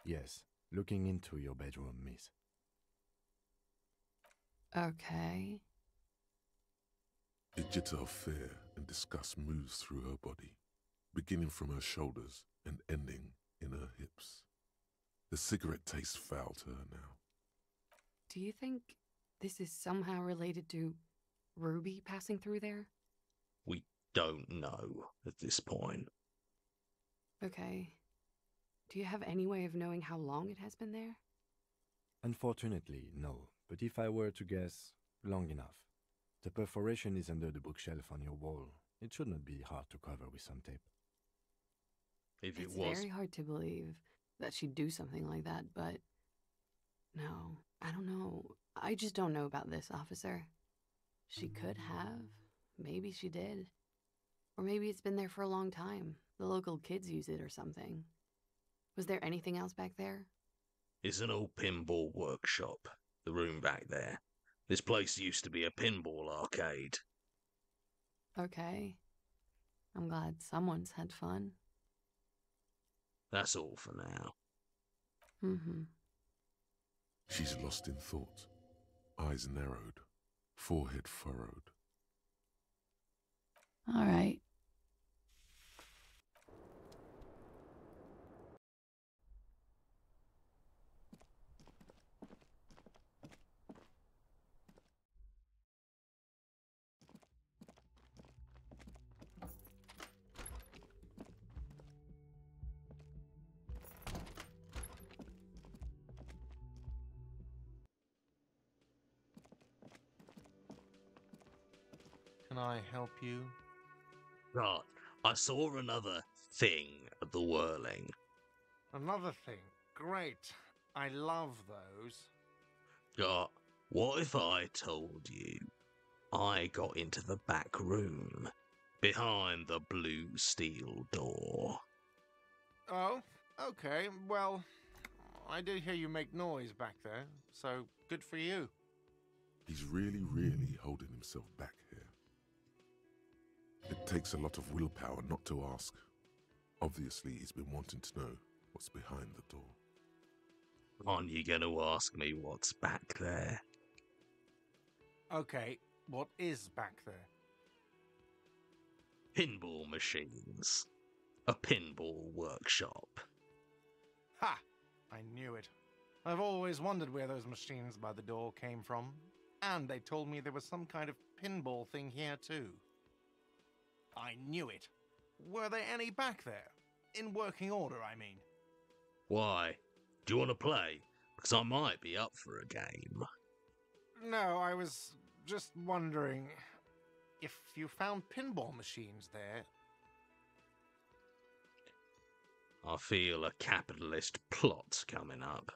Yes, looking into your bedroom, miss. Okay. A jitter of fear and disgust moves through her body, beginning from her shoulders and ending in her hips. The cigarette tastes foul to her now. Do you think this is somehow related to Ruby passing through there? We don't know at this point. Okay. Do you have any way of knowing how long it has been there? Unfortunately, no. But if I were to guess, long enough. The perforation is under the bookshelf on your wall. It should not be hard to cover with some tape. If it It's was... very hard to believe that she'd do something like that, but... No, I don't know. I just don't know about this, officer. She could have. Maybe she did. Or maybe it's been there for a long time. The local kids use it or something. Was there anything else back there? It's an old pinball workshop. The room back there. This place used to be a pinball arcade. Okay. I'm glad someone's had fun. That's all for now. Mm-hmm. She's lost in thought, eyes narrowed, forehead furrowed, All right. Can I help you? Right. I saw another thing at the whirling. Another thing. Great. I love those. Got. What if I told you I got into the back room behind the blue steel door? Oh, okay. Well, I did hear you make noise back there, so good for you. He's really holding himself back here. It takes a lot of willpower not to ask. Obviously, he's been wanting to know what's behind the door. Aren't you going to ask me what's back there? Okay, what is back there? Pinball machines. A pinball workshop. Ha! I knew it. I've always wondered where those machines by the door came from. And they told me there was some kind of pinball thing here too. I knew it. Were there any back there? In working order, I mean. Why? Do you want to play? Because I might be up for a game. No, I was just wondering if you found pinball machines there. I feel a capitalist plot coming up.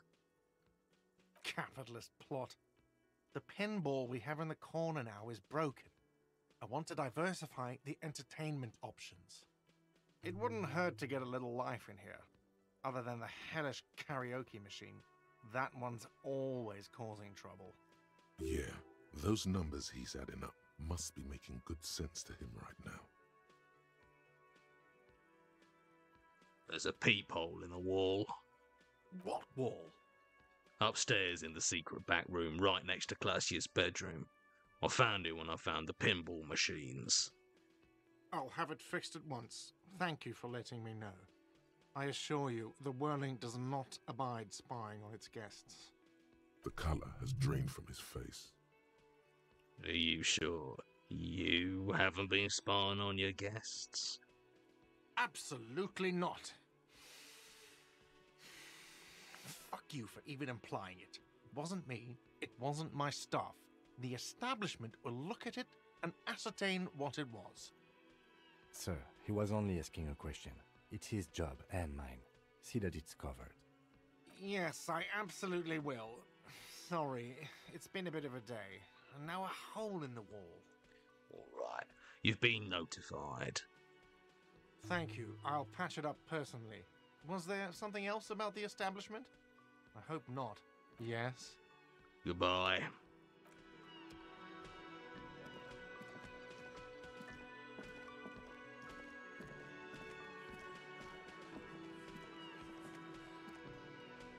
Capitalist plot. The pinball we have in the corner now is broken. I want to diversify the entertainment options. It wouldn't hurt to get a little life in here. Other than the hellish karaoke machine. That one's always causing trouble. Yeah, those numbers he's adding up must be making good sense to him right now. There's a peephole in the wall. What wall? Upstairs in the secret back room, right next to Classia's bedroom. I found it when I found the pinball machines. I'll have it fixed at once. Thank you for letting me know. I assure you, the whirling does not abide spying on its guests. The color has drained from his face. Are you sure you haven't been spying on your guests? Absolutely not. Fuck you for even implying it. It wasn't me. It wasn't my staff. The establishment will look at it and ascertain what it was. Sir, he was only asking a question. It's his job and mine. See that it's covered. Yes, I absolutely will. Sorry, it's been a bit of a day. And now a hole in the wall. All right, you've been notified. Thank you. I'll patch it up personally. Was there something else about the establishment? I hope not. Yes? Goodbye.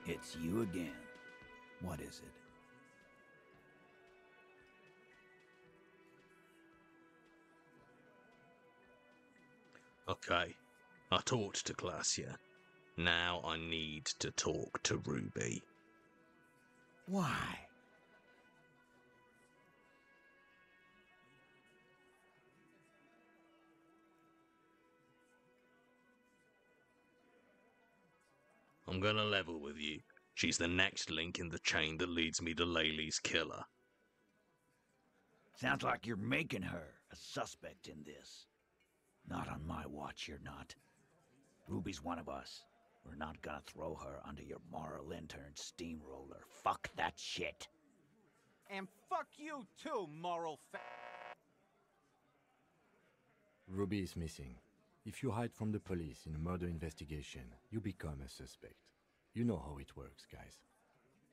It's you again. What is it? Okay, I talked to Glacia. Now I need to talk to Ruby. Why? I'm gonna level with you. She's the next link in the chain that leads me to Laylee's killer. Sounds like you're making her a suspect in this. Not on my watch, you're not. Ruby's one of us. We're not gonna throw her under your moral intern steamroller. Fuck that shit. And fuck you too, moral Ruby is missing. If you hide from the police in a murder investigation, you become a suspect. You know how it works, guys.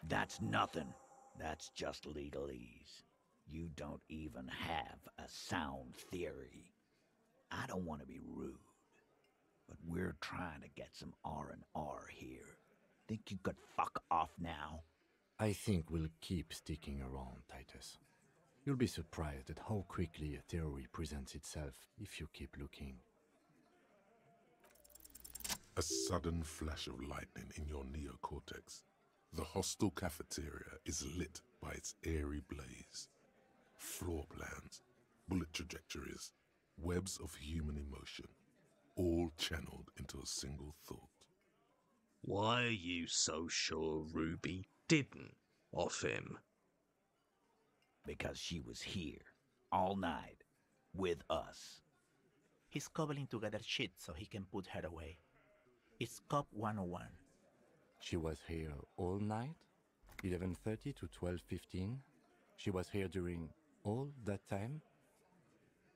That's nothing. That's just legalese. You don't even have a sound theory. I don't want to be rude, but we're trying to get some R&R here. Think you could fuck off now? I think we'll keep sticking around, Titus. You'll be surprised at how quickly a theory presents itself if you keep looking. A sudden flash of lightning in your neocortex. The hostel cafeteria is lit by its airy blaze. Floor plans, bullet trajectories, webs of human emotion, all channeled into a single thought. Why are you so sure Ruby didn't off him? Because she was here, all night, with us. He's cobbling together shit so he can put her away. It's Cop 101. She was here all night? 11:30 to 12:15? She was here during all that time?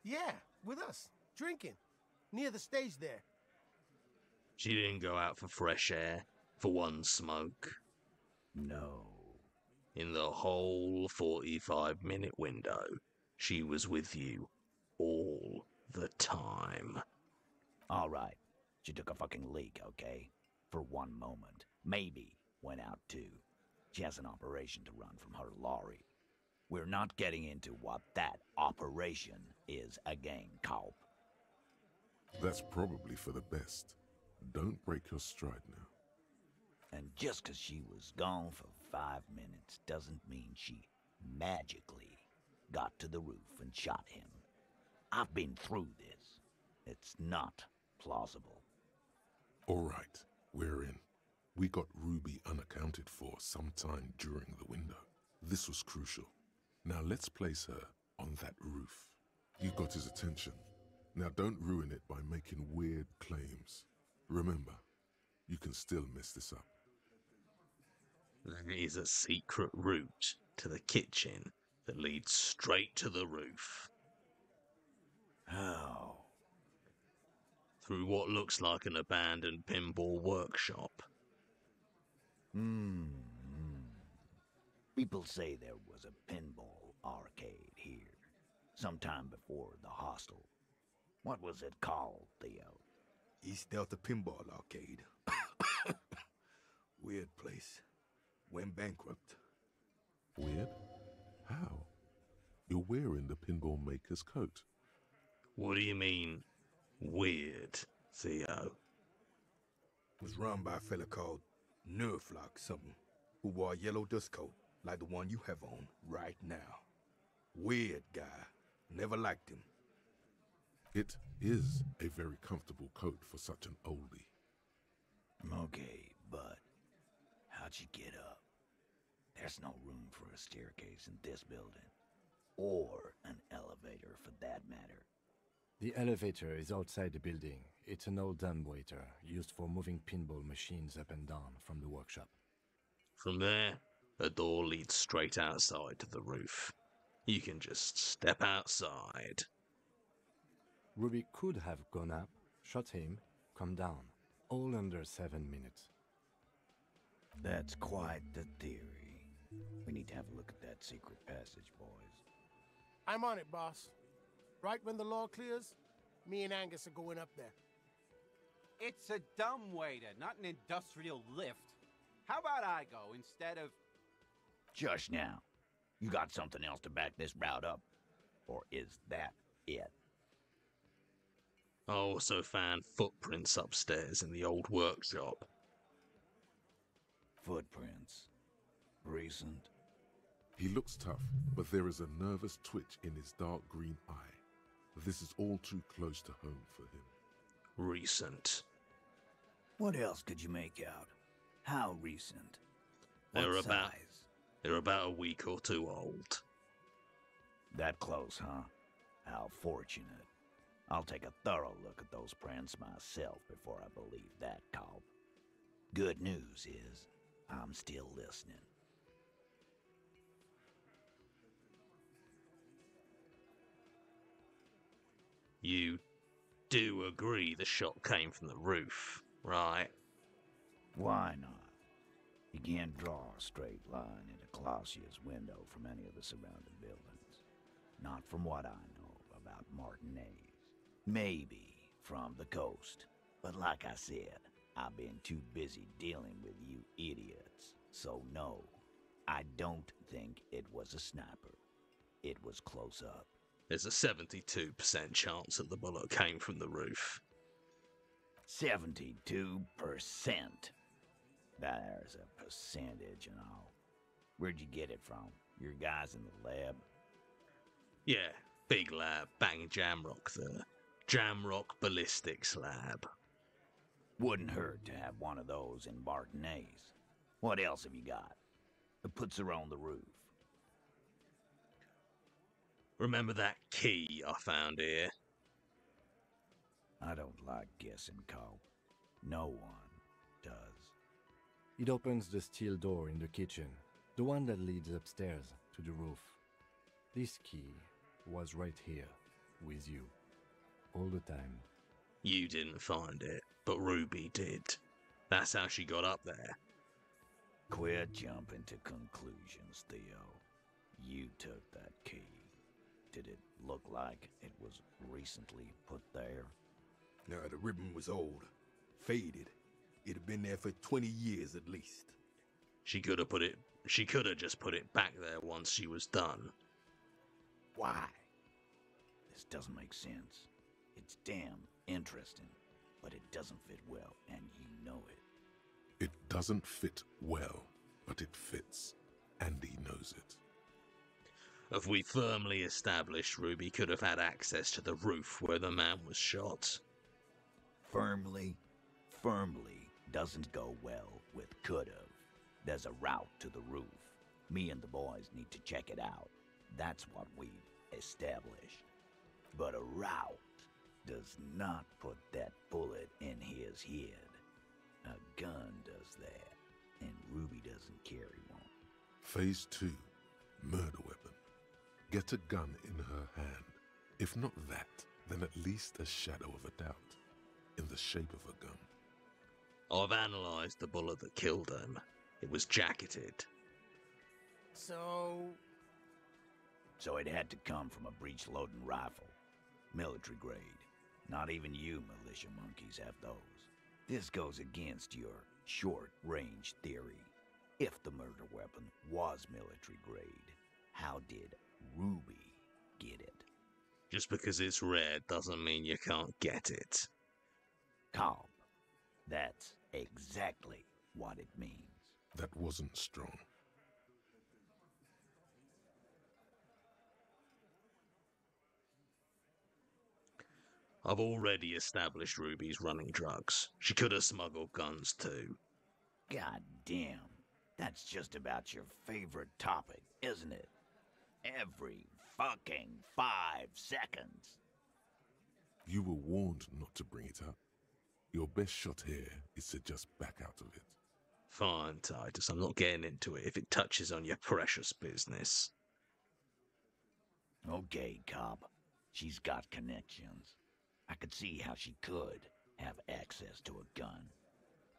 Yeah, with us, drinking, near the stage there. She didn't go out for fresh air, for one smoke. No. In the whole 45-minute window, she was with you all the time. All right. She took a fucking leak, okay? For one moment. Maybe went out too. She has an operation to run from her lorry. We're not getting into what that operation is again, Cop. That's probably for the best. Don't break your stride now. And just 'cause she was gone for 5 minutes doesn't mean she magically got to the roof and shot him. I've been through this. It's not plausible. All right, we're in. We got Ruby unaccounted for sometime during the window. This was crucial. Now let's place her on that roof. You got his attention. Now don't ruin it by making weird claims. Remember, you can still mess this up. There is a secret route to the kitchen that leads straight to the roof. How? Through what looks like an abandoned pinball workshop. People say there was a pinball arcade here, sometime before the hostel. What was it called, Theo? East Delta Pinball Arcade. Weird place. Went bankrupt. Weird? How? You're wearing the pinball maker's coat. What do you mean, weird, Theo? It was run by a fella called Nerflock something, who wore a yellow dust coat like the one you have on right now. Weird guy. Never liked him. It is a very comfortable coat for such an oldie. Okay, but how'd you get up? There's no room for a staircase in this building. Or an elevator, for that matter. The elevator is outside the building. It's an old dumbwaiter used for moving pinball machines up and down from the workshop. From there, a door leads straight outside to the roof. You can just step outside. Ruby could have gone up, shot him, come down, all under 7 minutes. That's quite the theory. We need to have a look at that secret passage, boys. I'm on it, boss. Right when the law clears, me and Angus are going up there. It's a dumbwaiter, not an industrial lift. How about I go instead of... Just now. You got something else to back this route up? Or is that it? I also found footprints upstairs in the old workshop. Footprints. Recent. He looks tough, but there is a nervous twitch in his dark green eye. This is all too close to home for him. Recent. What else could you make out? How recent? They're What about size? they're about a week or two old. That close, huh? How fortunate. I'll take a thorough look at those prints myself before I believe that, Cop. Good news is, I'm still listening. You do agree the shot came from the roof, right? Why not? You can't draw a straight line into Clausia's window from any of the surrounding buildings. Not from what I know about Martinez. Maybe from the coast. But like I said, I've been too busy dealing with you idiots. So no, I don't think it was a sniper. It was close up. There's a 72% chance that the bullet came from the roof. 72%. There's a percentage and all. Where'd you get it from? Your guys in the lab? Yeah, big lab, bang Jamrock, the Jamrock Ballistics Lab. Wouldn't hurt to have one of those in Martinez. What else have you got? That puts her on the roof. Remember that key I found here? I don't like guessing, Cole. No one does. It opens the steel door in the kitchen, the one that leads upstairs to the roof. This key was right here, with you, all the time. You didn't find it, but Ruby did. That's how she got up there. Quit jumping to conclusions, Theo. You took that key. Did it look like it was recently put there? No, the ribbon was old, faded. It had been there for 20 years at least. She could have just put it back there once she was done. Why? This doesn't make sense. It's damn interesting, but it doesn't fit well, and you know it. It doesn't fit well, but it fits, and he knows it. If we firmly established Ruby could have had access to the roof where the man was shot. Firmly doesn't go well with could've. There's a route to the roof. Me and the boys need to check it out. That's what we've established. But a route does not put that bullet in his head. A gun does that, and Ruby doesn't carry one. Phase 2, murder weapon. Get a gun in her hand. If not that, then at least a shadow of a doubt. In the shape of a gun. I've analysed the bullet that killed him. It was jacketed. So it had to come from a breech-loading rifle. Military grade. Not even you militia monkeys have those. This goes against your short-range theory. If the murder weapon was military grade, how did Ruby get it? Just because it's rare doesn't mean you can't get it. Cobb, that's exactly what it means. That wasn't strong. I've already established Ruby's running drugs. She could have smuggled guns too. God damn, that's just about your favorite topic, isn't it? Every fucking 5 seconds. You were warned not to bring it up. Your best shot here is to just back out of it. Fine, Titus, I'm not getting into it if it touches on your precious business. Okay, Cobb. She's got connections. I could see how she could have access to a gun.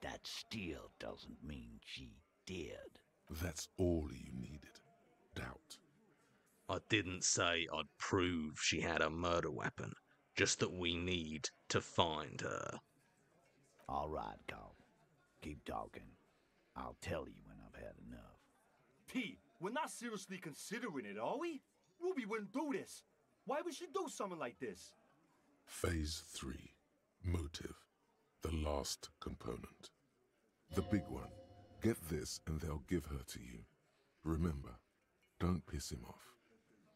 That still doesn't mean she did. That's all you needed. Doubt. I didn't say I'd prove she had a murder weapon. Just that we need to find her. All right, Cobb. Keep talking. I'll tell you when I've had enough. Pete, we're not seriously considering it, are we? Ruby wouldn't do this. Why would she do something like this? Phase 3. Motive. The last component. The big one. Get this and they'll give her to you. Remember, don't piss him off.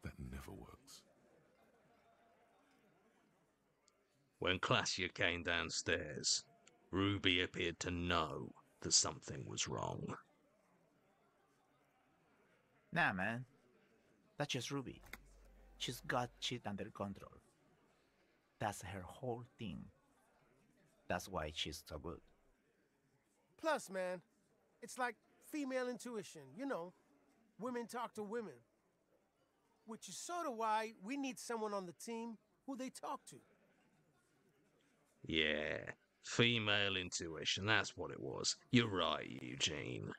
That never works. When Classia came downstairs, Ruby appeared to know that something was wrong. Nah, man. That's just Ruby. She's got shit under control. That's her whole thing. That's why she's so good. plus, man, it's like female intuition, you know. Women talk to women. Which is sort of why we need someone on the team who they talk to. Yeah, female intuition, that's what it was. You're right, Eugene.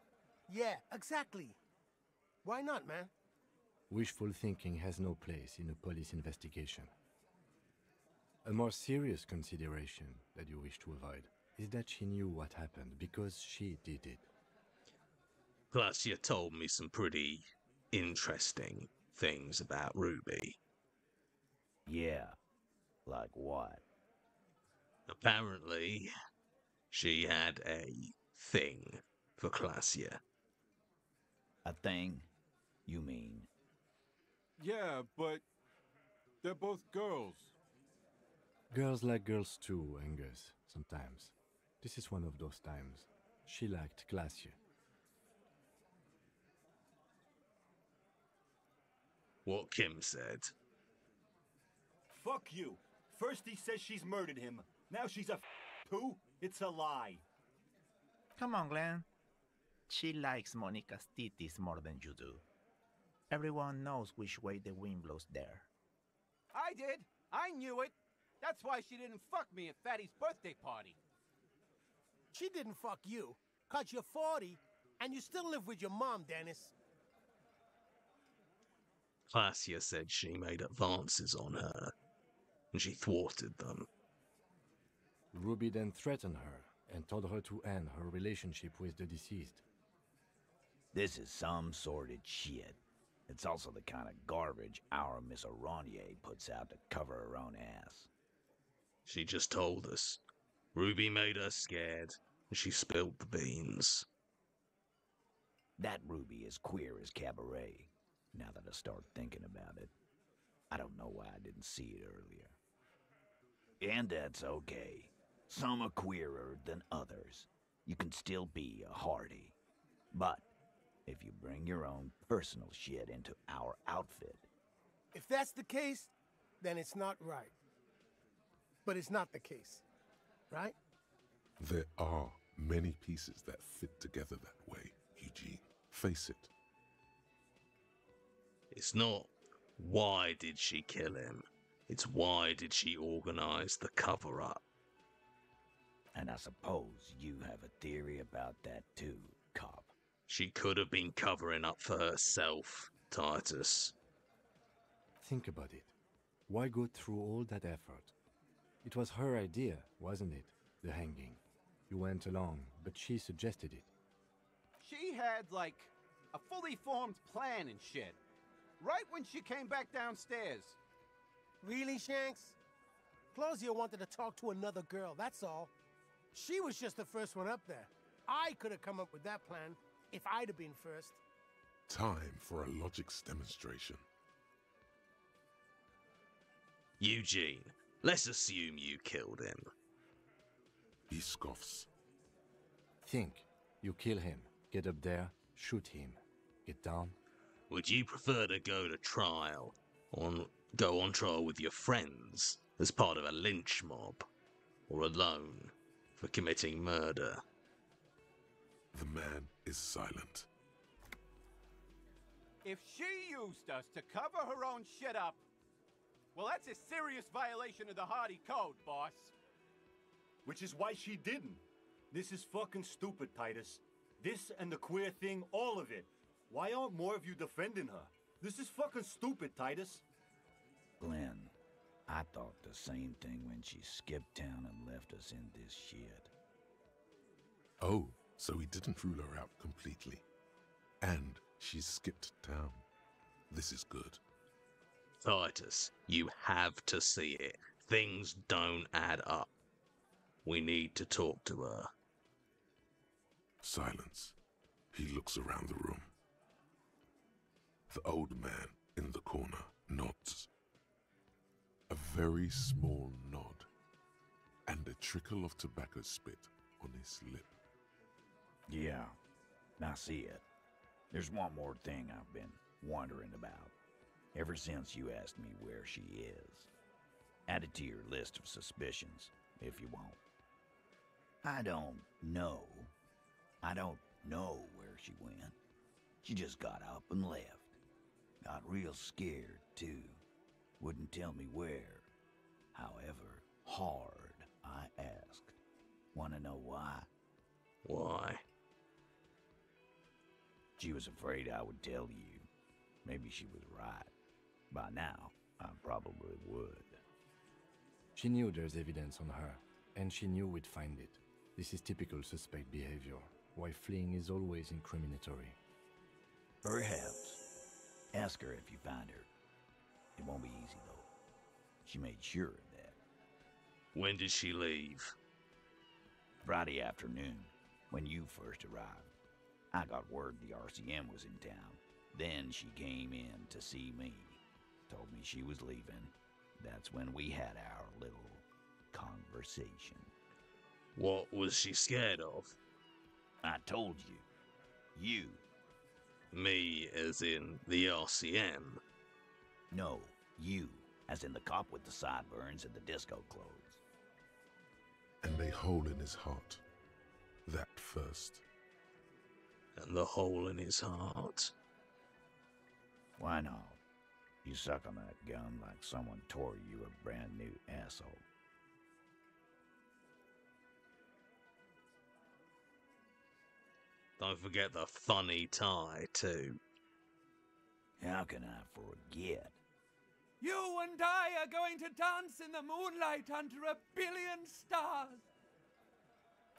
Yeah, exactly. Why not, man? Wishful thinking has no place in a police investigation. A more serious consideration that you wish to avoid is that she knew what happened because she did it. Plus, you told me some pretty interesting things about Ruby. Yeah. Like what? Apparently, she had a thing for Glacia. A thing? You mean? Yeah, but they're both girls. Girls like girls too, Angus, sometimes. This is one of those times. She liked Glacia. What Kim said. Fuck you. First he says she's murdered him. Now she's a too? It's a lie. Come on, Glenn. She likes Monica's titties more than you do. Everyone knows which way the wind blows there. I did. I knew it. That's why she didn't fuck me at Fatty's birthday party. She didn't fuck you, 'cause you're 40, and you still live with your mom, Dennis. Glacia said she made advances on her, and she thwarted them. Ruby then threatened her and told her to end her relationship with the deceased. This is some sordid shit. It's also the kind of garbage our Miss Aronier puts out to cover her own ass. She just told us. Ruby made her scared, and she spilled the beans. That Ruby is queer as cabaret, now that I start thinking about it. I don't know why I didn't see it earlier. And that's okay. Some are queerer than others. You can still be a Hardy. But if you bring your own personal shit into our outfit... If that's the case, then it's not right. But it's not the case, right? There are many pieces that fit together that way, Eugene. Face it. It's not why did she kill him, it's why did she organize the cover-up. And I suppose you have a theory about that too, cop. She could have been covering up for herself, Titus. Think about it. Why go through all that effort? It was her idea, wasn't it? The hanging. You went along, but she suggested it. She had, like, a fully formed plan and shit. Right when she came back downstairs. Really, Shanks? Claudia wanted to talk to another girl, that's all. She was just the first one up there. I could have come up with that plan if I'd have been first. Time for a logics demonstration. Eugene, let's assume you killed him. He scoffs. Think. You kill him. Get up there. Shoot him. Get down. Would you prefer to go to trial, go on trial with your friends as part of a lynch mob, or alone for committing murder? The man is silent. If she used us to cover her own shit up, well, that's a serious violation of the Hardy Code, boss. Which is why she didn't. This is fucking stupid, Titus. This and the queer thing, all of it. Why aren't more of you defending her? This is fucking stupid, Titus. Glenn, I thought the same thing when she skipped town and left us in this shit. Oh, so he didn't rule her out completely. And she skipped town. This is good. Titus, you have to see it. Things don't add up. We need to talk to her. Silence. He looks around the room. The old man in the corner nods. A very small nod, and a trickle of tobacco spit on his lip. Yeah, I see it. There's one more thing I've been wondering about, ever since you asked me where she is. Add it to your list of suspicions, if you want. I don't know where she went. She just got up and left. Got real scared, too. Wouldn't tell me where. However hard I asked. Wanna know why? Why? She was afraid I would tell you. Maybe she was right. By now, I probably would. She knew there's evidence on her, and she knew we'd find it. This is typical suspect behavior, why fleeing is always incriminatory. Perhaps. Ask her if you find her. It won't be easy, though. She made sure of that. When did she leave? Friday afternoon, when you first arrived. I got word the RCM was in town. Then she came in to see me. Told me she was leaving. That's when we had our little conversation. What was she scared of? I told you. You. Me, as in the RCM? No, you, as in the cop with the sideburns and the disco clothes. And a hole in his heart. That first. And the hole in his heart. Why not? You suck on that gun like someone tore you a brand new asshole. Don't forget the funny tie, too. How can I forget? You and I are going to dance in the moonlight under a billion stars.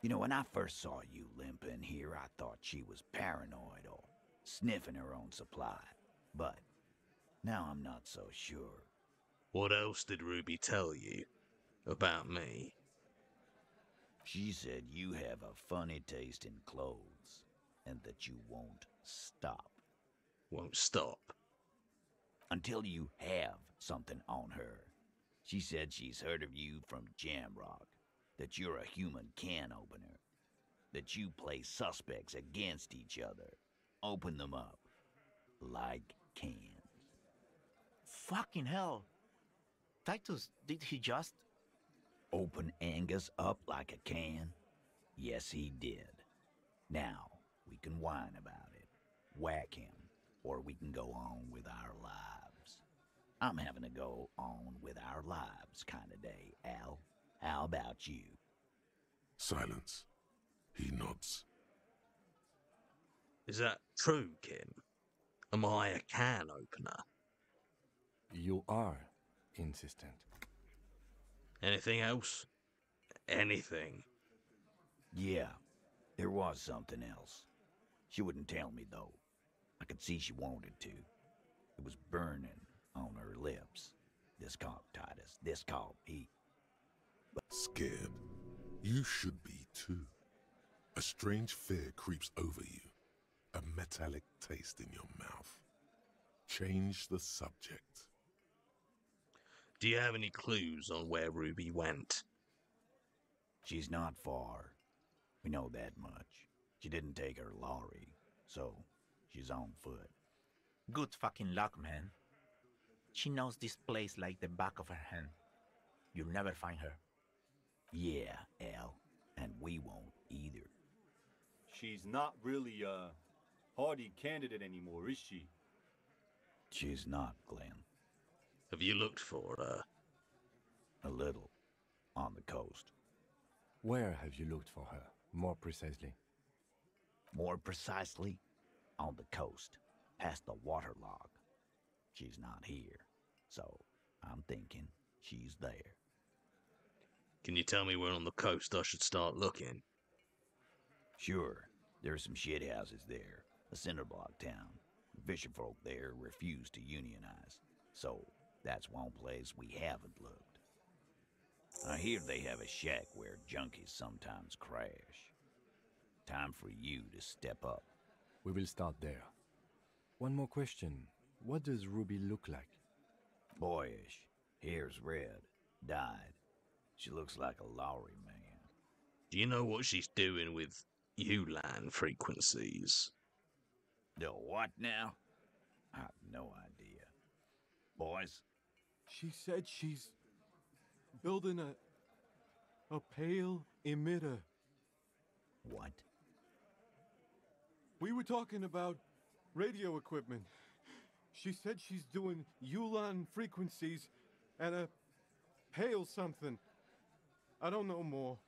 You know, when I first saw you limp in here, I thought she was paranoid or sniffing her own supply. But now I'm not so sure. What else did Ruby tell you about me? She said you have a funny taste in clothes and that you won't stop. Won't stop? Until you have something on her. She said she's heard of you from Jamrock, that you're a human can opener, that you play suspects against each other, open them up like cans. Fucking hell. Titus, did he just... Open Angus up like a can? Yes, he did. Now, we can whine about it, whack him, or we can go on with our lives. I'm having a go on with our lives kind of day, Al. How about you? Silence. He nods. Is that true, Kim? Am I a can opener? You are insistent. Anything else? Anything? Yeah, there was something else. She wouldn't tell me, though. I could see she wanted to. It was burning on her lips. This cop, Titus, this cop, he... Scared. You should be, too. A strange fear creeps over you. A metallic taste in your mouth. Change the subject. Do you have any clues on where Ruby went? She's not far. We know that much. She didn't take her lorry, so she's on foot. Good fucking luck, man. She knows this place like the back of her hand. You'll never find her. Yeah, Al, and we won't either. She's not really a hardy candidate anymore, is she? She's not, Glenn. Have you looked for her? A little. On the coast. Where have you looked for her, more precisely? More precisely, on the coast, past the waterlock. She's not here, so I'm thinking she's there. Can you tell me where on the coast I should start looking? Sure, there's some shit houses there, a cinder block town. Fisherfolk there refuse to unionize, so that's one place we haven't looked. I hear they have a shack where junkies sometimes crash. Time for you to step up. We will start there. One more question. What does Ruby look like? Boyish. Hair's red. Dyed. She looks like a lorry man. Do you know what she's doing with ULAN frequencies? The what now? I have no idea. Boys? She said she's building a pale emitter. What? We were talking about radio equipment. She said she's doing ULAN frequencies and a pale something. I don't know more.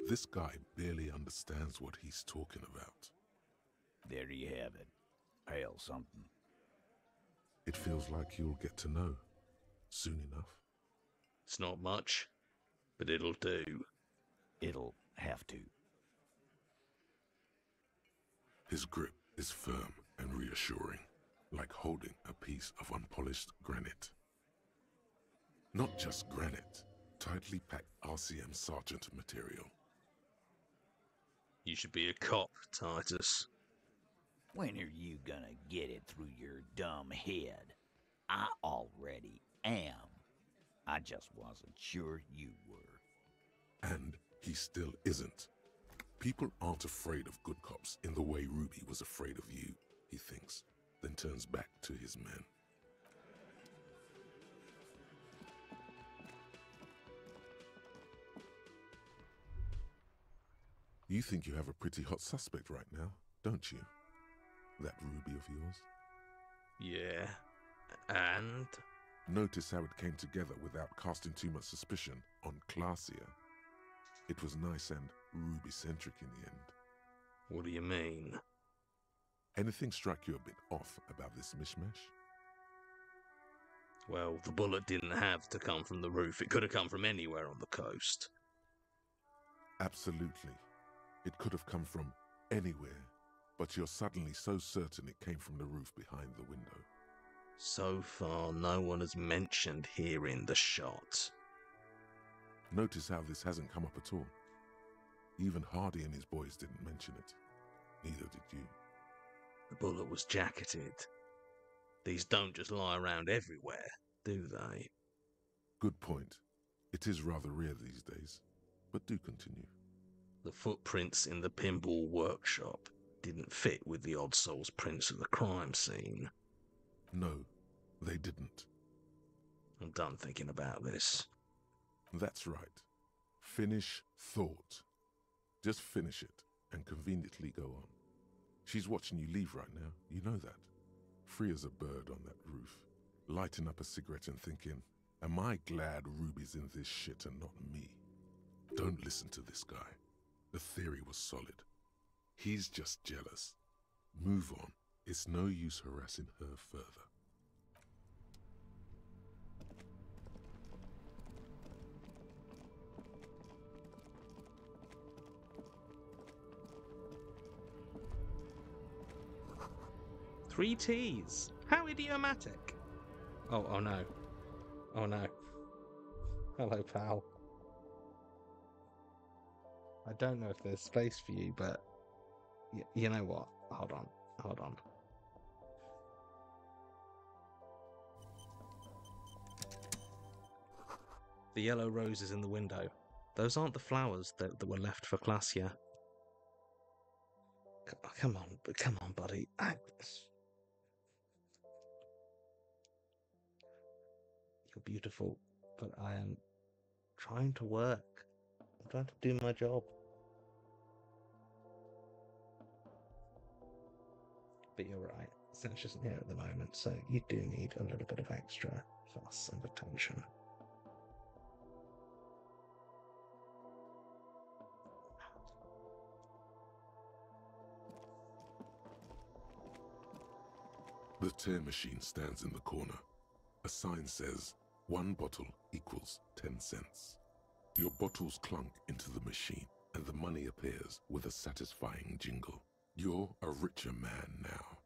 This guy barely understands what he's talking about. There you have it. Pale something. It feels like you'll get to know soon enough. It's not much, but it'll do. It'll have to. His grip is firm and reassuring. like holding a piece of unpolished granite. Not just granite, tightly packed RCM sergeant material. You should be a cop, Titus. When are you gonna get it through your dumb head? I already am. I just wasn't sure you were. And he still isn't. People aren't afraid of good cops in the way Ruby was afraid of you, he thinks, then turns back to his men. You think you have a pretty hot suspect right now, don't you? That Ruby of yours? Yeah. And? Notice how it came together without casting too much suspicion on Clasia. It was nice and Ruby-centric in the end. What do you mean? Anything struck you a bit off about this mishmash? Well, the bullet didn't have to come from the roof. It could have come from anywhere on the coast. Absolutely. It could have come from anywhere, but you're suddenly so certain it came from the roof behind the window. So far, no one has mentioned hearing the shot. Notice how this hasn't come up at all. Even Hardy and his boys didn't mention it. Neither did you. The bullet was jacketed. These don't just lie around everywhere, do they? Good point. It is rather rare these days, but do continue. The footprints in the pinball workshop didn't fit with the odd soul's prints of the crime scene. No, they didn't. I'm done thinking about this. That's right. Finish thought. Just finish it and conveniently go on. She's watching you leave right now, you know that. Free as a bird on that roof, lighting up a cigarette and thinking, am I glad Ruby's in this shit and not me? Don't listen to this guy. The theory was solid. He's just jealous. Move on. It's no use harassing her further. Three T's. How idiomatic. Oh no. Oh no. Hello, pal. I don't know if there's space for you, but you know what? Hold on. The yellow roses in the window. Those aren't the flowers that were left for Clasia. Come on, buddy. You're beautiful, but I am trying to work. I'm trying to do my job. But you're right, Stench isn't here at the moment, so you do need a little bit of extra fuss and attention. The tear machine stands in the corner. A sign says, 1 bottle equals 10 cents. Your bottles clunk into the machine, and the money appears with a satisfying jingle. You're a richer man now.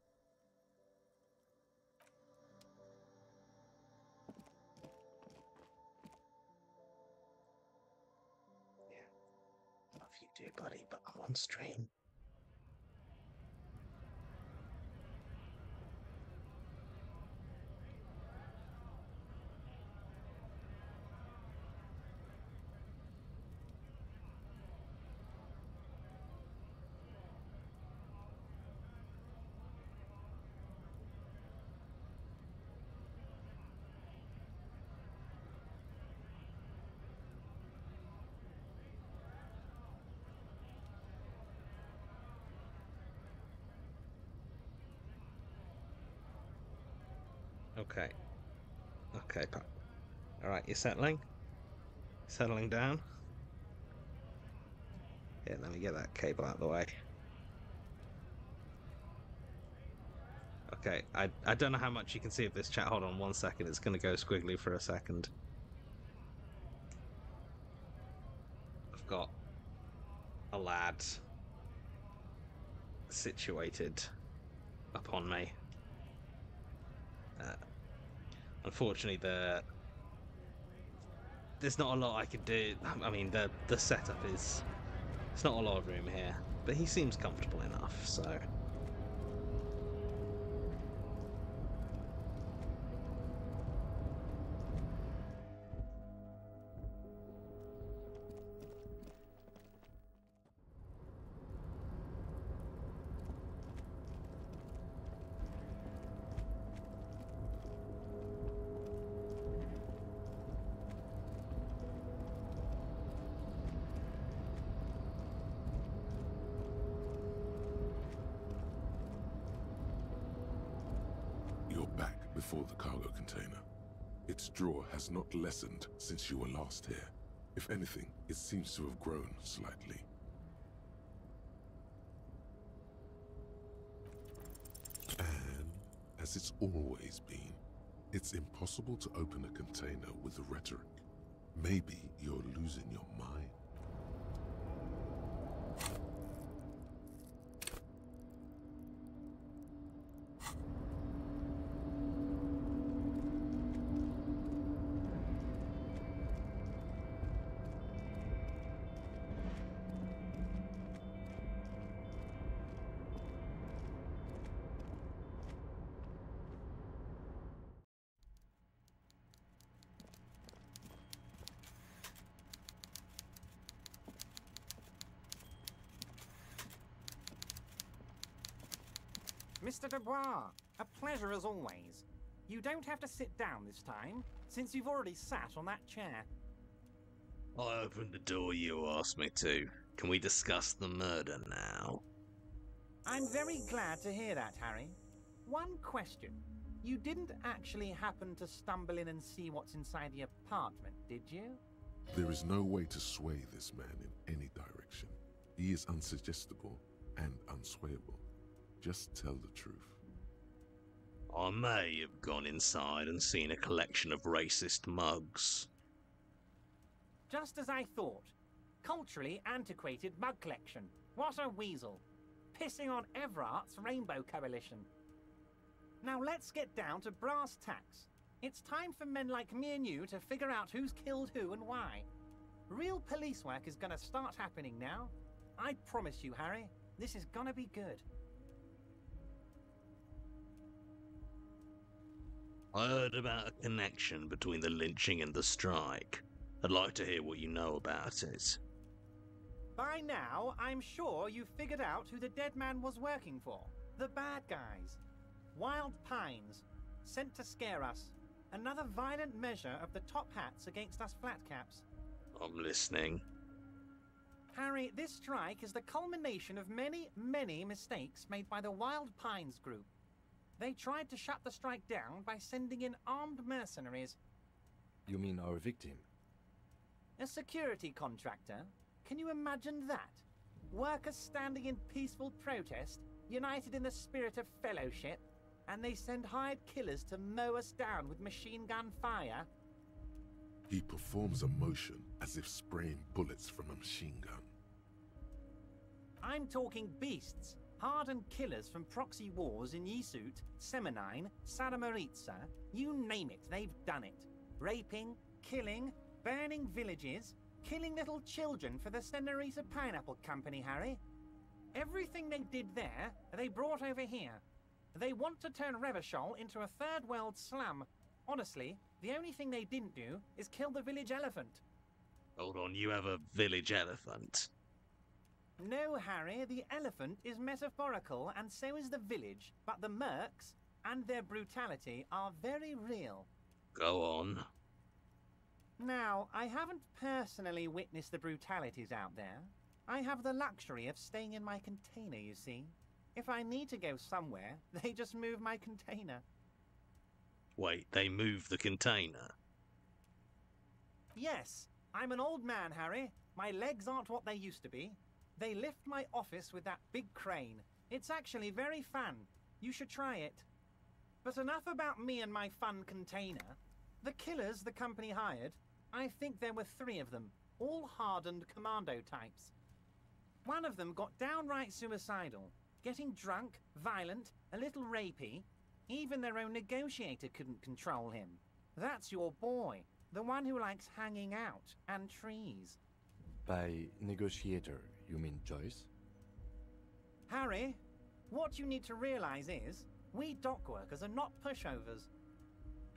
Yeah. Love you too, buddy, but I'm on stream. Okay, pal. Alright, you settling? Settling down? Yeah, let me get that cable out of the way. Okay, I don't know how much you can see of this chat. Hold on 1 second, it's going to go squiggly for a second. I've got a lad situated upon me. Unfortunately, there's not a lot I can do. I mean, the setup is... It's not a lot of room here, but he seems comfortable enough, so... You're back before the cargo container. Its draw has not lessened since you were last here. If anything, it seems to have grown slightly. And, as it's always been, it's impossible to open a container with rhetoric. Maybe you're losing your mind. Mr. Dubois, a pleasure as always. You don't have to sit down this time, since you've already sat on that chair. I opened the door you asked me to. Can we discuss the murder now? I'm very glad to hear that, Harry. One question. You didn't actually happen to stumble in and see what's inside the apartment, did you? There is no way to sway this man in any direction. He is unsuggestible and unswayable. Just tell the truth. I may have gone inside and seen a collection of racist mugs. Just as I thought. Culturally antiquated mug collection. What a weasel. Pissing on Everart's Rainbow Coalition. Now let's get down to brass tacks. It's time for men like me and you to figure out who's killed who and why. Real police work is gonna start happening now. I promise you, Harry, this is gonna be good. I heard about a connection between the lynching and the strike. I'd like to hear what you know about it. By now, I'm sure you've figured out who the dead man was working for. The bad guys. Wild Pines. Sent to scare us. Another violent measure of the top hats against us flatcaps. I'm listening. Harry, this strike is the culmination of many, many mistakes made by the Wild Pines group. They tried to shut the strike down by sending in armed mercenaries. You mean our victim? A security contractor? Can you imagine that? Workers standing in peaceful protest, united in the spirit of fellowship, and they send hired killers to mow us down with machine gun fire? He performs a motion as if spraying bullets from a machine gun. I'm talking beasts. Hardened killers from proxy wars in Yisut, Semenine, Saramaritsa, you name it, they've done it. Raping, killing, burning villages, killing little children for the Senorita Pineapple Company, Harry. Everything they did there, they brought over here. They want to turn Revachol into a third world slum. Honestly, the only thing they didn't do is kill the village elephant. Hold on, you have a village elephant? No, Harry, the elephant is metaphorical and so is the village, but the mercs and their brutality are very real. Go on. Now, I haven't personally witnessed the brutalities out there. I have the luxury of staying in my container, you see. If I need to go somewhere, they just move my container. Wait, they move the container? Yes, I'm an old man, Harry. My legs aren't what they used to be. They lift my office with that big crane. It's actually very fun. You should try it. But enough about me and my fun container. The killers the company hired, I think there were 3 of them, all hardened commando types. One of them got downright suicidal, getting drunk, violent, a little rapey. Even their own negotiator couldn't control him. That's your boy, the one who likes hanging out and trees. By negotiator, you mean Joyce? Harry, what you need to realize is, we dock workers are not pushovers.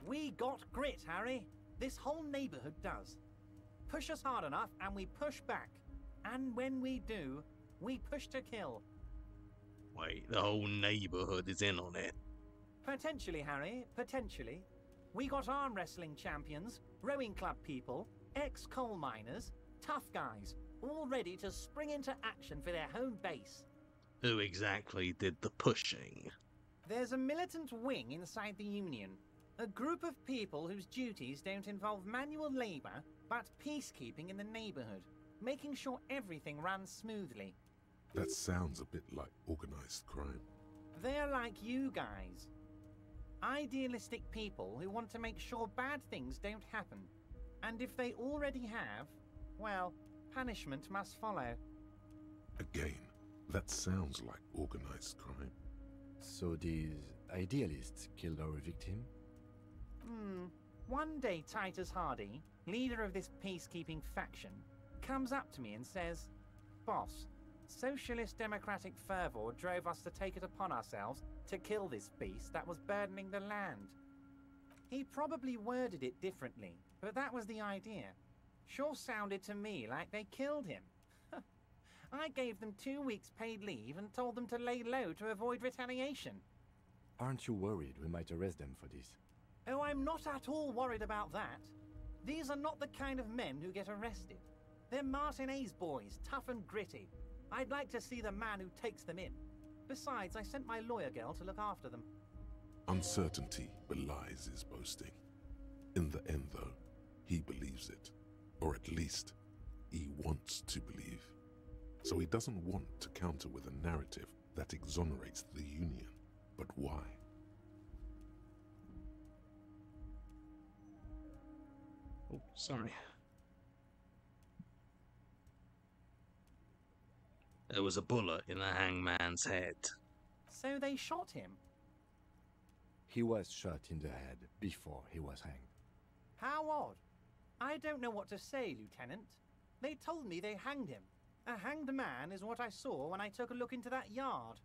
We got grit, Harry. This whole neighborhood does. Push us hard enough and we push back. And when we do, we push to kill. Wait, the whole neighborhood is in on it. Potentially, Harry, potentially. We got arm wrestling champions, rowing club people, ex-coal miners, tough guys, all ready to spring into action for their home base. Who exactly did the pushing? There's a militant wing inside the Union. A group of people whose duties don't involve manual labor, but peacekeeping in the neighborhood, making sure everything runs smoothly. That sounds a bit like organized crime. They're like you guys. Idealistic people who want to make sure bad things don't happen. And if they already have, well, punishment must follow. Again, that sounds like organized crime. So these idealists killed our victim? One day Titus Hardy, leader of this peacekeeping faction, comes up to me and says, "Boss, socialist democratic fervor drove us to take it upon ourselves to kill this beast that was burdening the land." He probably worded it differently, but that was the idea. Sure sounded to me like they killed him. I gave them 2 weeks paid leave and told them to lay low to avoid retaliation. Aren't you worried we might arrest them for this? Oh, I'm not at all worried about that. These are not the kind of men who get arrested. They're Martinez boys, tough and gritty. I'd like to see the man who takes them in. Besides, I sent my lawyer girl to look after them. Uncertainty belies his boasting. In the end, though, he believes it. Or at least, he wants to believe. So he doesn't want to counter with a narrative that exonerates the Union. But why? Oh, sorry. There was a bullet in the hangman's head. So they shot him? He was shot in the head before he was hanged. How odd. I don't know what to say, Lieutenant. They told me they hanged him. A hanged man is what I saw when I took a look into that yard.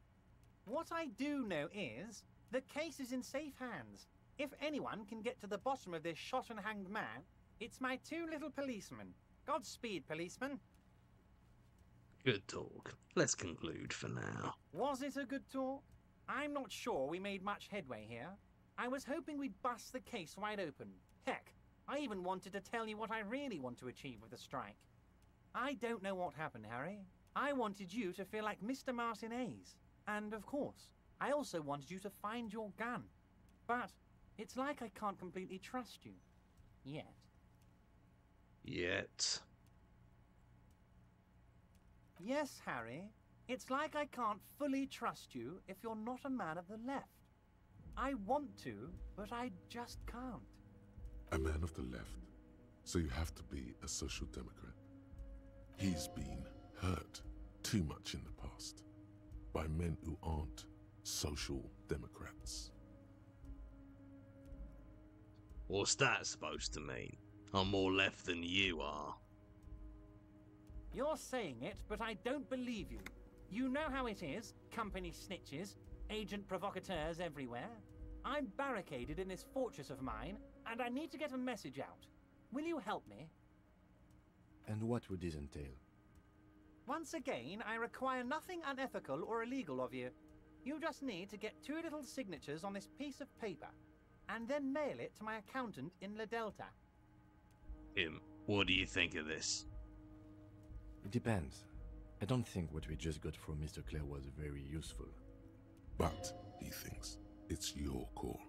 What I do know is, the case is in safe hands. If anyone can get to the bottom of this shot and hanged man, it's my 2 little policemen. Godspeed, policeman. Good talk. Let's conclude for now. Was it a good talk? I'm not sure we made much headway here. I was hoping we'd bust the case wide open. Heck, I even wanted to tell you what I really want to achieve with the strike. I don't know what happened, Harry. I wanted you to feel like Mr. Martinez. And of course, I also wanted you to find your gun. But it's like I can't completely trust you. Yet. Yet. Yes, Harry. It's like I can't fully trust you if you're not a man of the left. I want to, but I just can't. A man of the left. So you have to be a social democrat. He's been hurt too much in the past by men who aren't social democrats. What's that supposed to mean? I'm more left than you are. You're saying it, but I don't believe you. You know how it is, company snitches, agent provocateurs everywhere. I'm barricaded in this fortress of mine, and I need to get a message out. Will you help me? And what would this entail? Once again, I require nothing unethical or illegal of you. You just need to get 2 little signatures on this piece of paper, and then mail it to my accountant in La Delta. What do you think of this? It depends. I don't think what we just got from Mr. Clare was very useful. But he thinks it's your call.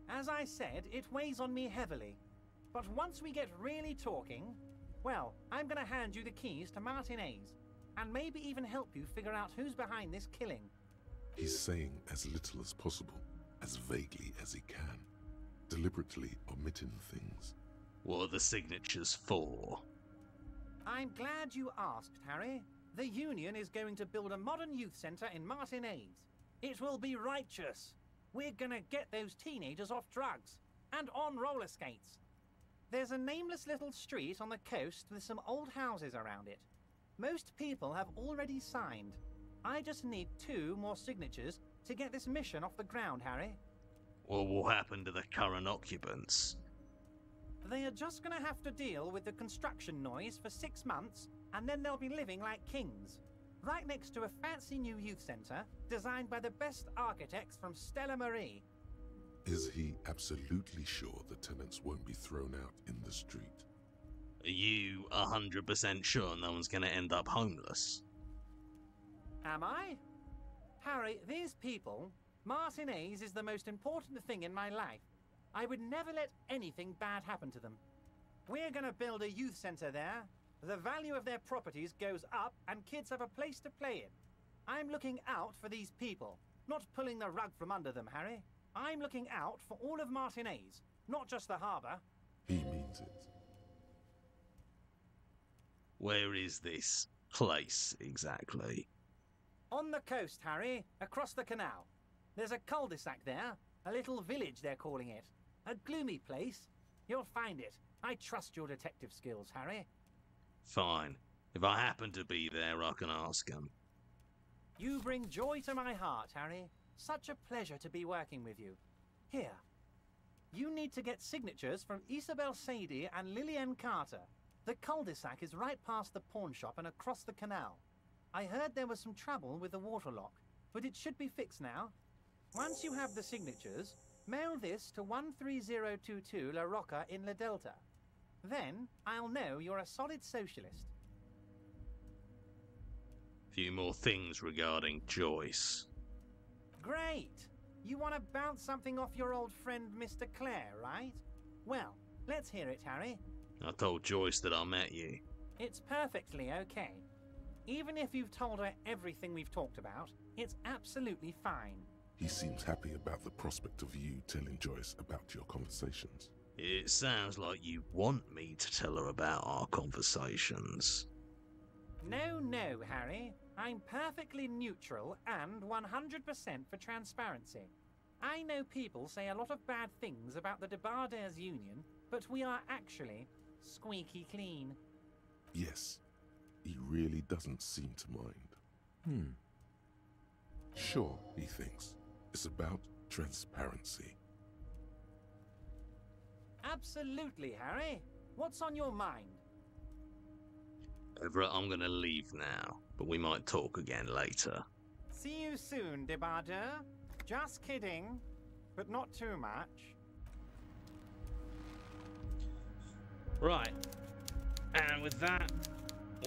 As I said, it weighs on me heavily. But once we get really talking, well, I'm gonna hand you the keys to Martinez, and maybe even help you figure out who's behind this killing. He's saying as little as possible, as vaguely as he can, deliberately omitting things. What are the signatures for? I'm glad you asked, Harry. The Union is going to build a modern youth centre in Martinez. It will be righteous. We're gonna get those teenagers off drugs and on roller skates. There's a nameless little street on the coast with some old houses around it. Most people have already signed. I just need 2 more signatures to get this mission off the ground, Harry. What will happen to the current occupants? They are just gonna have to deal with the construction noise for 6 months, and then they'll be living like kings. Right next to a fancy new youth centre designed by the best architects from Stella Marie. Is he absolutely sure the tenants won't be thrown out in the street? Are you 100% sure no one's going to end up homeless? Am I? Harry, these people, Martinez is the most important thing in my life. I would never let anything bad happen to them. We're gonna build a youth centre there. The value of their properties goes up and kids have a place to play in. I'm looking out for these people, not pulling the rug from under them, Harry. I'm looking out for all of Martinez, not just the harbour. He means it. Where is this place exactly? On the coast, Harry, across the canal. There's a cul-de-sac there, a little village they're calling it. A gloomy place. You'll find it. I trust your detective skills, Harry. Fine. If I happen to be there, I can ask him. You bring joy to my heart, Harry. Such a pleasure to be working with you. Here. You need to get signatures from Isabel Sadie and Lillian Carter. The cul-de-sac is right past the pawn shop and across the canal. I heard there was some trouble with the water lock, but it should be fixed now. Once you have the signatures, mail this to 13022 La Rocca in La Delta. Then I'll know you're a solid socialist. Few more things regarding Joyce. Great! You want to bounce something off your old friend Mr. Clare, right? Well, let's hear it, Harry. I told Joyce that I met you. It's perfectly okay. Even if you've told her everything we've talked about, it's absolutely fine. He seems happy about the prospect of you telling Joyce about your conversations. It sounds like you want me to tell her about our conversations. No, Harry. I'm perfectly neutral and 100% for transparency. I know people say a lot of bad things about the Debardairs Union, but we are actually squeaky clean. Yes, he really doesn't seem to mind. Sure, he thinks. It's about transparency. Absolutely, Harry. What's on your mind? Everett, I'm gonna leave now, but we might talk again later. See you soon, Debarder. Just kidding, but not too much. Right, and with that,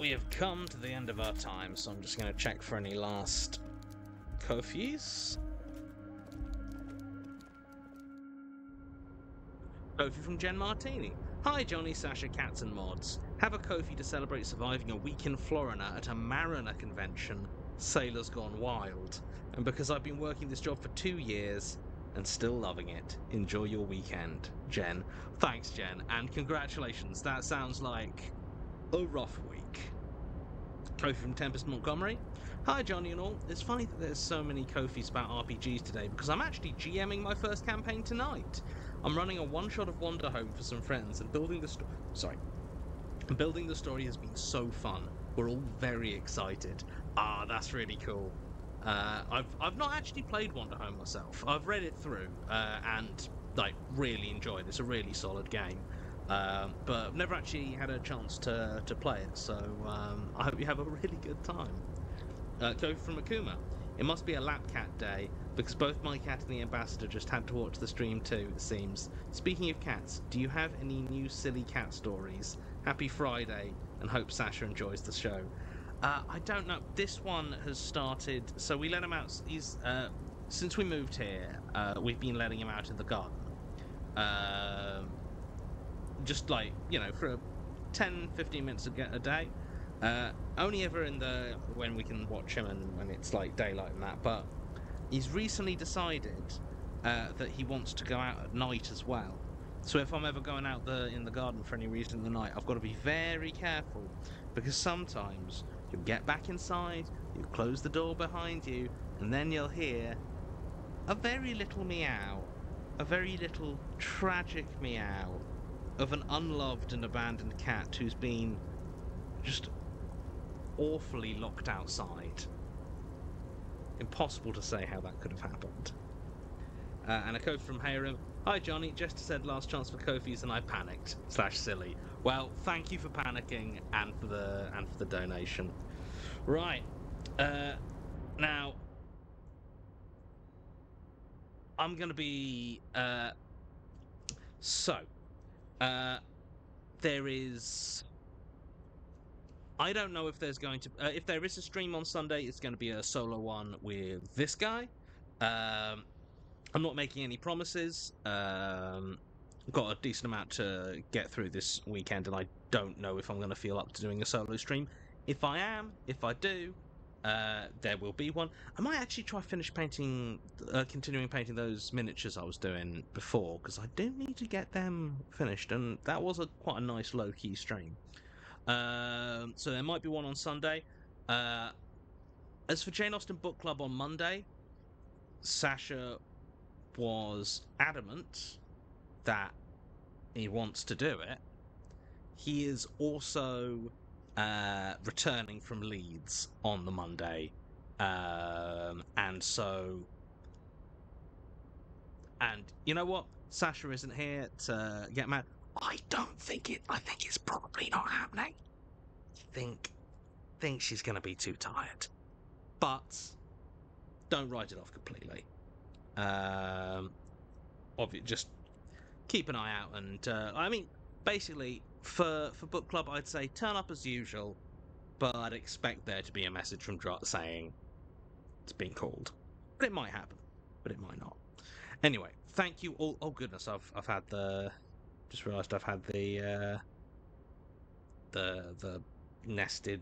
we have come to the end of our time, so I'm just going to check for any last Kofis. Kofi from Jen Martini. Hi Johnny, Sasha, Cats and Mods. Have a Kofi to celebrate surviving a week in Florida at a Mariner convention. Sailors Gone Wild. And because I've been working this job for 2 years and still loving it. Enjoy your weekend, Jen. Thanks, Jen, and congratulations. That sounds like a rough week. Kofi from Tempest Montgomery. Hi Johnny and all. It's funny that there's so many Kofis about RPGs today because I'm actually GMing my first campaign tonight. I'm running a one-shot of Wanderhome for some friends and building the story has been so fun. We're all very excited. Ah, that's really cool. I've not actually played Wanderhome myself. I've read it through and like really enjoyed it. It's a really solid game. But I've never actually had a chance to play it, so I hope you have a really good time. Go from Akuma. It must be a lap cat day, because both my cat and the ambassador just had to watch the stream too, it seems. Speaking of cats, do you have any new silly cat stories? Happy Friday, and hope Sasha enjoys the show. I don't know. This one has started, so we let him out. He's since we moved here, we've been letting him out in the garden. Just like, you know, for 10-15 minutes a day. Only ever when we can watch him and when it's like daylight and that, but he's recently decided that he wants to go out at night as well. So if I'm ever going out in the garden for any reason in the night, I've got to be very careful, because sometimes you'll get back inside, you'll close the door behind you, and then you'll hear a very little meow, a very little tragic meow of an unloved and abandoned cat who's been just awfully locked outside. Impossible to say how that could have happened. And a Kofi from Hayrim. Hi Johnny, Jester said last chance for Kofi's and I panicked. /silly. Well, thank you for panicking and for the donation. Right. Now I'm gonna be there is, I don't know if there's going to if there is a stream on Sunday, it's going to be a solo one with this guy. I'm not making any promises. Got a decent amount to get through this weekend, and I don't know if I'm going to feel up to doing a solo stream. If I am, if I do, there will be one. I might actually try finish painting, continuing painting those miniatures I was doing before, because I do need to get them finished, and that was quite a nice low-key stream. So there might be one on Sunday. As for Jane Austen Book Club on Monday, Sasha was adamant that he wants to do it. He is also returning from Leeds on the Monday, and you know what? Sasha isn't here to get mad. I think it's probably not happening. Think she's going to be too tired, but don't write it off completely. Just keep an eye out, and I mean, basically for book club, I'd say turn up as usual, but I'd expect there to be a message from Drott saying it's been called. But it might happen, but it might not. Anyway, thank you all. Oh goodness, I've had just realised I've had the nested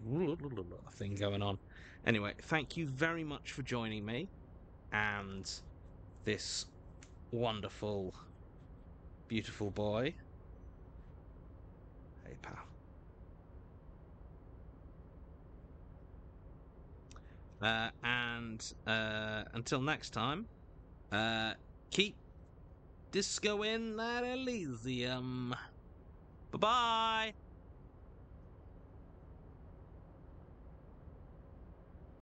thing going on. Anyway, thank you very much for joining me and this wonderful, beautiful boy. Hey, pal. And until next time, keep discoing that Elysium. Bye-bye.